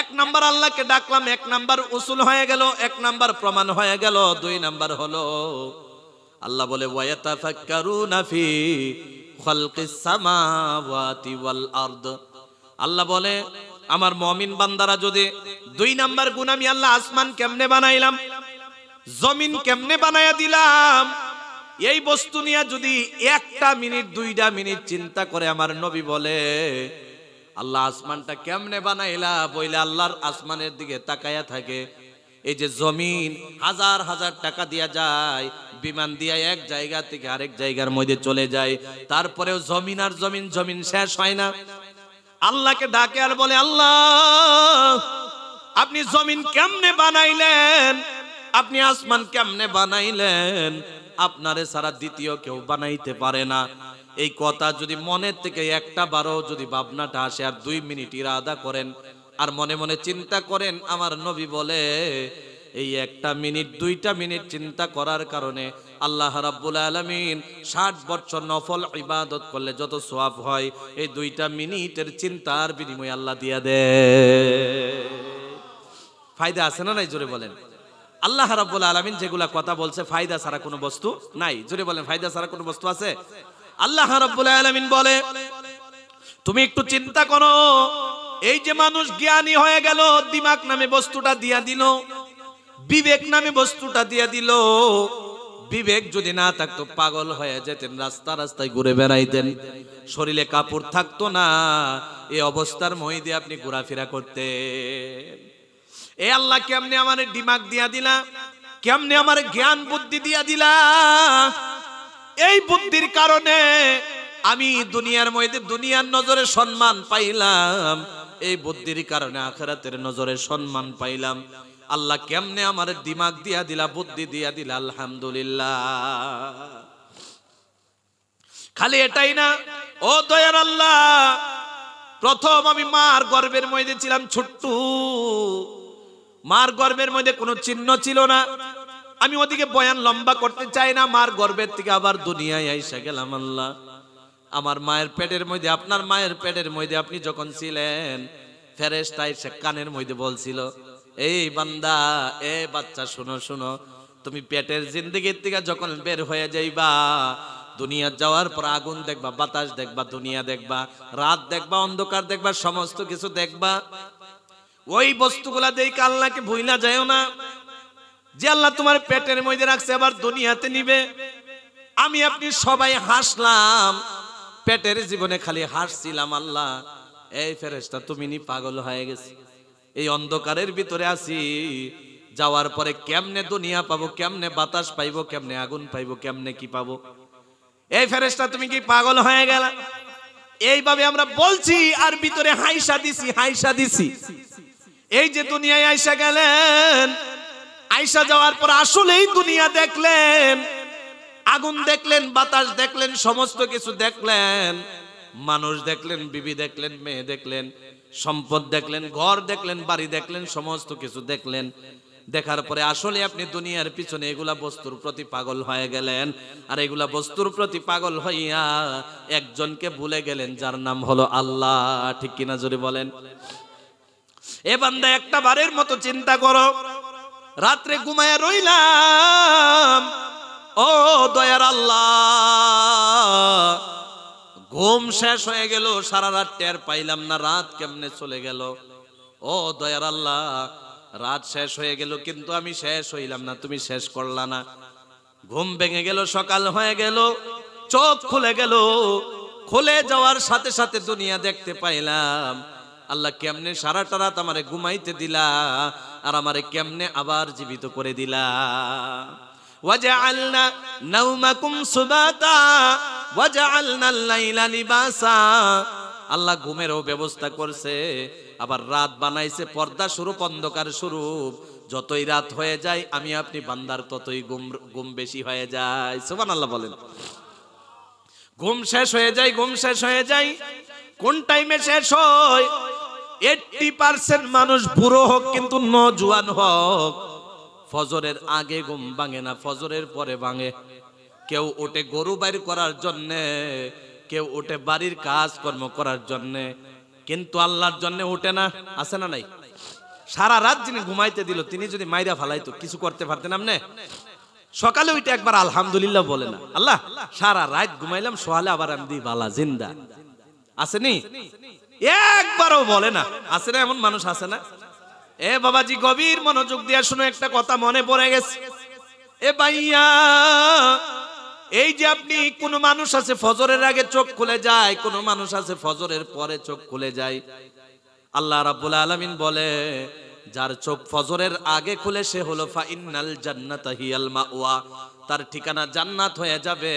1 নাম্বার আল্লাহকে ডাকলাম, 1 নাম্বার উসুল হয়ে গেল, 1 নাম্বার প্রমাণ হয়ে গেল। 2 নাম্বার হলো আল্লাহ বলে ওয়ায়াতাফাক্কারুনা ফি খালকিস সামাওয়াতি ওয়াল আরদ। আল্লাহ বলে আমার মুমিন বান্দারা যদি 2 নাম্বার গুণ, আমি আল্লাহ আসমান কেমনে বানাইলাম, জমিন কেমনে বানায়া দিলাম, এই বস্তু নিয়ে যদি 1টা মিনিট 2টা মিনিট চিন্তা করে, আমার নবী বলে আল্লাহ আসমানটা কেমনে বানাইলা, বইলে আল্লাহর আসমানের দিকে তাকায়া থাকে। এই যে জমিন হাজার হাজার টাকা দিয়া যায়, বিমান দিয়া এক জায়গা থেকে আরেক জায়গার মধ্যে চলে যায়, তারপরেও জমিন আর জমিন, জমিন শেষ হয় না। আল্লাহকে ডাকে আর বলে আল্লাহ আপনি জমিন কেমনে বানাইলেন, আপনি আসমান কেমনে বানাইলেন, আপনারে সারা দ্বিতীয় কেউ বানাইতে পারে না। এই কথা যদি মনের থেকে একটা বারও যদি ভাবনাটা আসে আর 2 মিনিট ইরাদা করেন আর মনে মনে চিন্তা করেন, আমার নবী বলে এই 1টা মিনিট 2টা মিনিট চিন্তা করার কারণে আল্লাহ রাব্বুল আলামিন 60 বছর নফল ইবাদত করলে যত সওয়াব হয় এই 2টা মিনিটের চিন্তার বিনিময়ে আল্লাহ দিয়া দেয়। ফায়দা আছে না নাই? জোরে বলেন। আল্লাহ রাব্বুল আলামিন যেগুলা কথা বলছে ফায়দা ছাড়া কোনো বস্তু নাই। জোরে বলেন, ফায়দা ছাড়া কোনো বস্তু আছে? আল্লাহ রাব্বুল আলামিন বলে তুমি একটু চিন্তা করো, এই যে মানুষ জ্ঞানী হয়ে গেল, দিমাগ নামে বস্তুটা দিয়া দিল, বিবেক নামে বস্তুটা দিয়া দিল। বিবেক যদি না থাকতো পাগল হয়ে যেতেন, রাস্তা রাস্তায় ঘুরে বেড়াইতেন, শরীরে কাপড় থাকতো না, এই অবস্থার মধ্যে আপনি ঘোরাফেরা করতেন। এ আল্লাহ কেমনে আমার দিমাগ দিয়া দিলা, কেমনে আমার জ্ঞান বুদ্ধি দিয়া দিলা, এই বুদ্ধির কারণে আমি দুনিয়ার মধ্যে দুনিয়ার নজরে সম্মান পাইলাম, এই বুদ্ধির কারণে আখিরাতের নজরে সম্মান পাইলাম। আল্লাহ কেমনে আমার দিমাগ দিয়া দিলা, বুদ্ধি দিয়া দিলা, আলহামদুলিল্লাহ। খালি এটাই না, ও দয়ার আল্লাহ, প্রথম আমি মার গর্ভের মধ্যে ছিলাম ছোট্ট, মার গর্ভের মধ্যে কোনো চিহ্ন ছিল না। আমি ওদিকে বয়ান লম্বা করতে চাই না, মার গর্ভের থেকে আবার দুনিয়ায় আইসা গেলাম। আল্লাহ আমার মায়ের পেটের মধ্যে, আপনার মায়ের পেটের মধ্যে আপনি যখন ছিলেন, ফেরেশতা এসে কানের মধ্যে বলছিল, এই বান্দা, এ বাচ্চা, শুনো শুনো, তুমি পেটের জিন্দেগির থেকে যখন বের হয়ে যাইবা, দুনিয়া যাওয়ার পর আগুন দেখবা, বাতাস দেখবা, দুনিয়া দেখবা, রাত দেখবা, অন্ধকার দেখবা, সমস্ত কিছু দেখবা। ওই বস্তুগুলা দেখে আল্লাহকে ভুইলা যায়ও না যে আল্লাহ তোমার পেটের মধ্যে রাখছে, আবার দুনিয়াতে নিবে। আমি আপনি সবাই হাসলাম, পেটের জীবনে খালি হাসছিলাম। আল্লাহ এই ফেরেশতা তুমি নি পাগল হয়ে গেছে, এই অন্ধকারের ভিতরে আছি, যাওয়ার পরে কেমনে দুনিয়া পাবো, কেমনে বাতাস পাইবো, কেমনে আগুন পাইবো, কেমনে কি পাবো, এই ফেরেশতা তুমি কি পাগল হয়ে গেলা? এইভাবে আমরা বলছি আর ভিতরে হাইসা দিছি, হাইসা দিছি। এই যে দুনিয়ায় আইসা গেলেন, আইসা যাওয়ার পর আসলেই দুনিয়া দেখলেন, আগুন দেখলেন, বাতাস দেখলেন, সমস্ত কিছু দেখলেন, মানুষ দেখলেন, বিবি দেখলেন, মেয়ে দেখলেন, সম্পদ দেখলেন, ঘর দেখলেন, বাড়ি দেখলেন, সমস্ত কিছু দেখলেন। দেখার পরে আসলে আপনি দুনিয়ার পিছনে এগুলা বস্তুর প্রতি পাগল হয়ে গেলেন, আর এগুলা বস্তুর প্রতি পাগল হইয়া একজনকে ভুলে গেলেন, যার নাম হলো আল্লাহ। ঠিক কিনা জোরে বলেন? এ বান্দা, একটা বারের মতো চিন্তা করো, রাত্রে ঘুমায়া রইলাম, ও দয়ার আল্লাহ, ঘুম শেষ হয়ে গেল, সারা রাত টের পাইলাম না রাত কেমনে চলে গেল। ও দয়ার আল্লাহ, রাত শেষ হয়ে গেল কিন্তু আমি শেষ হইলাম না, তুমি শেষ করলা না। ঘুম ভেঙে গেল, সকাল হয়ে গেল, চোখ খুলে গেল, খুলে যাওয়ার সাথে সাথে দুনিয়া দেখতে পাইলাম। আল্লাহ কেমনে সারাটা রাত আমারে ঘুমাইতে দিলা, আর আমারে কেমনে আবার জীবিত করে দিলা। ওয়াজআলনা নাওমাকুম সুবাতা ওয়াজআলনাল লাইলা লিবাসা। আল্লাহ ঘুমেরও ব্যবস্থা করছে, আবার রাত বানাইছে পর্দা স্বরূপ, অন্ধকার স্বরূপ। যতই রাত হয়ে যায় আমি আপনি বান্দার ততই ঘুম বেশি হয়ে যায়। সুবহানাল্লাহ বলেন। ঘুম শেষ হয়ে যায়, ঘুম শেষ হয়ে যায়। কোন টাইমে শেষ হয়? 80% মানুষ বুড়ো হোক কিন্তু নওজোয়ান হোক, ফজরের আগে ঘুম ভাঙে না, ফজরের পরে ভাঙে। কেউ ওঠে গরু বাইর করার জন্যে, কেউ ওঠে বাড়ির কাজ কর্ম করার জন্যে, কিন্তু আল্লাহর জন্য ওঠে না। আছে না নাই? সারা রাত যিনি ঘুমাইতে দিল তিনি যদি মাইরা ফালাইতো কিছু করতে পারতেন আপনি? সকালে ওইটা একবার আলহামদুলিল্লাহ বলে না, আল্লাহ সারা রাত ঘুমাইলাম, সকালে আবার আমি দিই বালা জিন্দা। আসেনি? একবারও বলে না। আছে না এমন মানুষ? আছে না? এ বাবাজি গভীর মনোযোগ দিয়ে শুনো, একটা কথা মনে পড়ে গেছে। এ ভাইয়া, এই যে আপনি, কোন মানুষ আছে ফজরের আগে চোখ খুলে যায়, কোন মানুষ আছে ফজরের পরে চোখ খুলে যায়। আল্লাহ রাব্বুল আলামিন বলে, যার চোখ ফজরের আগে খুলে সে হলো ফা ইন্নাল জান্নাতা হিয়াল মাওয়া, তার ঠিকানা জান্নাত হয়ে যাবে।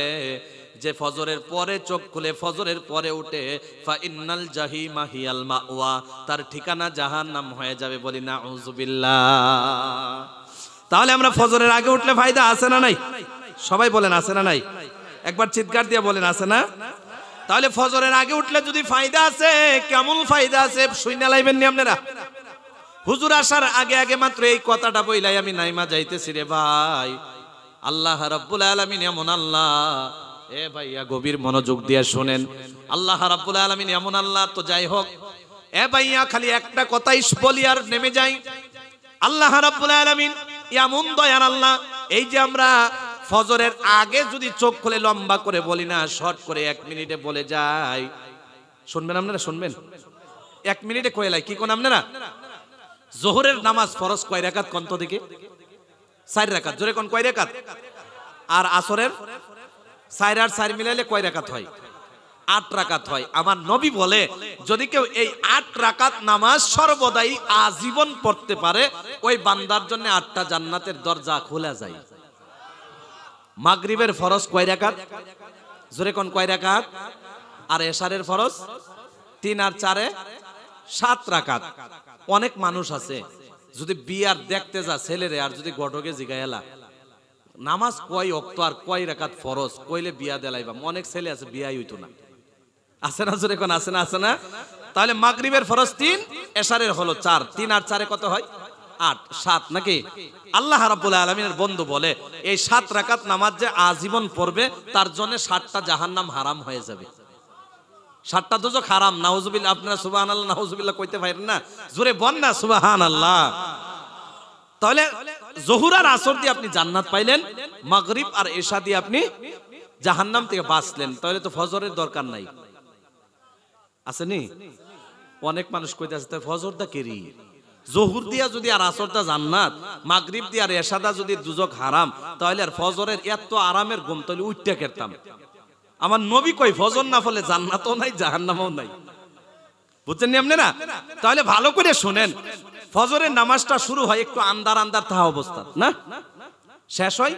যে ফজরের পরে চোখ খুলে ফজরের পরে উঠে ফা ইন্নাল জাহিমা হিয়াল মাওয়া, তার ঠিকানা জাহান্নাম হয়ে যাবে। বলি নাউযুবিল্লাহ। তাহলে আমরা ফজরের আগে উঠলে ফায়দা আছে না নাই? সবাই বলেন আছে না নাই? একবার চিৎকার দিয়ে বলেন আছে না? তাহলে ফজরের আগে উঠলে যদি ফায়দা আছে, কেমন ফায়দা আছে শুইনা লাইবেন নি আপনারা? হুজুর আসার আগে আগে মাত্র এই কথাটা বইলাই আমি নাইমা যাইতেছি রে ভাই। আল্লাহ রাব্বুল আলামিন এমন আল্লাহ, এ ভাইয়া গভীর মনোযোগ দিয়ে শুনেন, আল্লাহ রাব্বুল আলামিন এমন আল্লাহ। তো যাই হোক, এ ভাইয়া খালি একটা কথাই বলি আর নেমে যাই। আল্লাহ রাব্বুল আলামিন এমন দয়ার আল্লাহ। এই যে আমরা ফজরের আগে যদি চোখ খুলে লম্বা করে বলি না, শর্ট করে 1 মিনিটে বলে যাই, শুনবেন আপনারা? শুনবেন? 1 মিনিটে কইলাই কি কোন আপনারা? জোহরের নামাজ ফরজ কয় রাকাত কোন তো দেখি? 4 রাকাত। জোরে কোন কয় রাকাত? আর আসরের 4 আর 4 মিলাইলে কয় রাকাত হয়? 8 রাকাত হয়। আমার নবী বলে, যদি কেউ এই 8 রাকাত নামাজ সর্বদাই আজীবন পড়তে পারে, ওই বান্দার জন্য 8টা জান্নাতের দরজা খোলা যায়। মাগরিবের ফরজ কয় রাকাত? জোরে কোন কয় রাকাত? আর এশারের ফরজ 3 আর 4 এ 7 রাকাত। অনেক মানুষ আছে যদি বিয়ার দেখতে যা ছেলেরে, আর যদি গটকে জিগাইলা নামাজ কয় ওয়াক্ত আর কয় রাকাত ফরজ কইলে বিয়া দেলাইবা, অনেক ছেলে আছে বিয়াই হইতো না। আছে না? জোরে কোন আছে না? আছে না? তাহলে মাগরিবের ফরজ 3, এশারের হলো 4, 3 আর 4 এ কত হয়? 8, 7 নাকি? আল্লাহ রাব্বুল আলামিনের বন্ধু বলে, এই 7 রাকাত নামাজ যে আজীবন পড়বে তার জন্য 7টা জাহান্নাম হারাম হয়ে যাবে, 7টা দোজখ হারাম। নাউজুবিল্লাহ। আপনারা সুবহানাল্লাহ নাউজুবিল্লাহ কইতে পারেন না? জোরে বল না সুবহানাল্লাহ। তাহলে যোহর আর আসর দিয়ে আপনি জান্নাত পাইলেন, মাগরিব আর এশা দিয়ে আপনি জাহান্নাম থেকে বাঁচলেন। তাহলে তো ফজরের দরকার নাই। আসেনি? অনেক মানুষ কইতাছে তাই ফজরটা কেরি, যোহর দিয়া যদি আর আসরটা জান্নাত, মাগরিব দিয়া আর এশাদা যদি দুজক হারাম, তাহলে আর ফজরের এত আরামের ঘুম তাহলে উঠতে কেরতাম। আমার নবী কই ফজর না ফলে জান্নাতও নাই জাহান্নামও নাই। বুঝছেন নি আপনারা? তাহলে ভালো করে শুনেন, ফজরের নামাজটা শুরু হয় একটু আন্দার আন্দার থাকা অবস্থা, না? শেষ হয়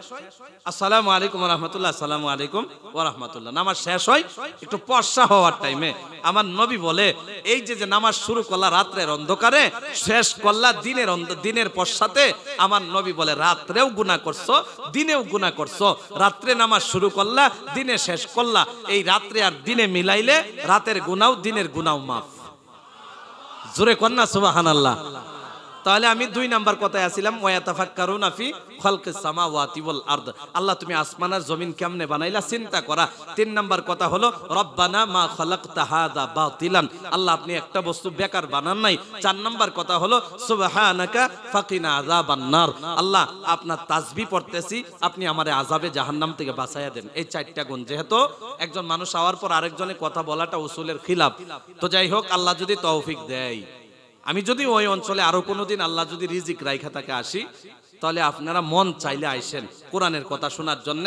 আসসালামু আলাইকুম ওয়া রাহমাতুল্লাহ, আসসালামু আলাইকুম ওয়া রাহমাতুল্লাহ। নামাজ শেষ হয় একটু পর্সা হওয়ার টাইমে। আমার নবী বলে, এই যে নামাজ শুরু করলা রাতের অন্ধকারে, শেষ করলা দিনের পশ্চাতে, আমার নবী বলে রাত্রেও গুনাহ করছো, দিনেও গুনাহ করছো। রাত্রে নামাজ শুরু করলা, দিনে শেষ করলা, এই রাত্রে আর দিনে মিলাইলে রাতের গুনাহ দিনের গুনাহ মাফ। জোরে কন্না সুবহানাল্লাহ। তাহলে আমি 2 নাম্বার কথায় আসিলাম, ওয়াতাফাক্কারুনা ফি খালকিস সামাওয়াতি ওয়াল আরদ। আল্লাহ তুমি আসমান আর জমিন কেমনে বানাইলা চিন্তা করা। 3 নাম্বার কথা হলো রব্বানা মা খালাকতা হাযা বাতিলান। আল্লাহ আপনি একটা বস্তু বেকার বানান নাই। 4 নাম্বার কথা হলো সুবহানাকা ফাকিনা আযাবান নার। আল্লাহ আপনার তাসবিহ পড়তেছি, আপনি আমারে আযাবে জাহান্নাম থেকে বাঁচাইয়া দেন। এই 4টা গুণ। যেহেতু একজন মানুষ হওয়ার পর আরেকজনের কথা বলাটা উসুলের খিলাফ, তো যাই হোক, আল্লাহ যদি তৌফিক দেয়, আমি যদি ওই অঞ্চলে আরো কোনোদিন আল্লাহ যদি রিজিক রাইখা তাকে আসি, তাহলে আপনারা মন চাইলে আইসেন কোরআনের কথা শোনার জন্য।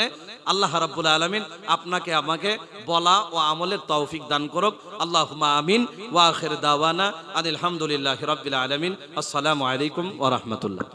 আল্লাহ রাব্বুল আলামিন আপনাকে আমাকে বলা ও আমলের তৌফিক দান করুক। আল্লাহুম্মা আমিন। ওয়া আখির দাওয়ানা আনিল হামদুলিল্লাহি রাব্বিল আলামিন। আসসালামু আলাইকুম ওয়া রাহমাতুল্লাহ।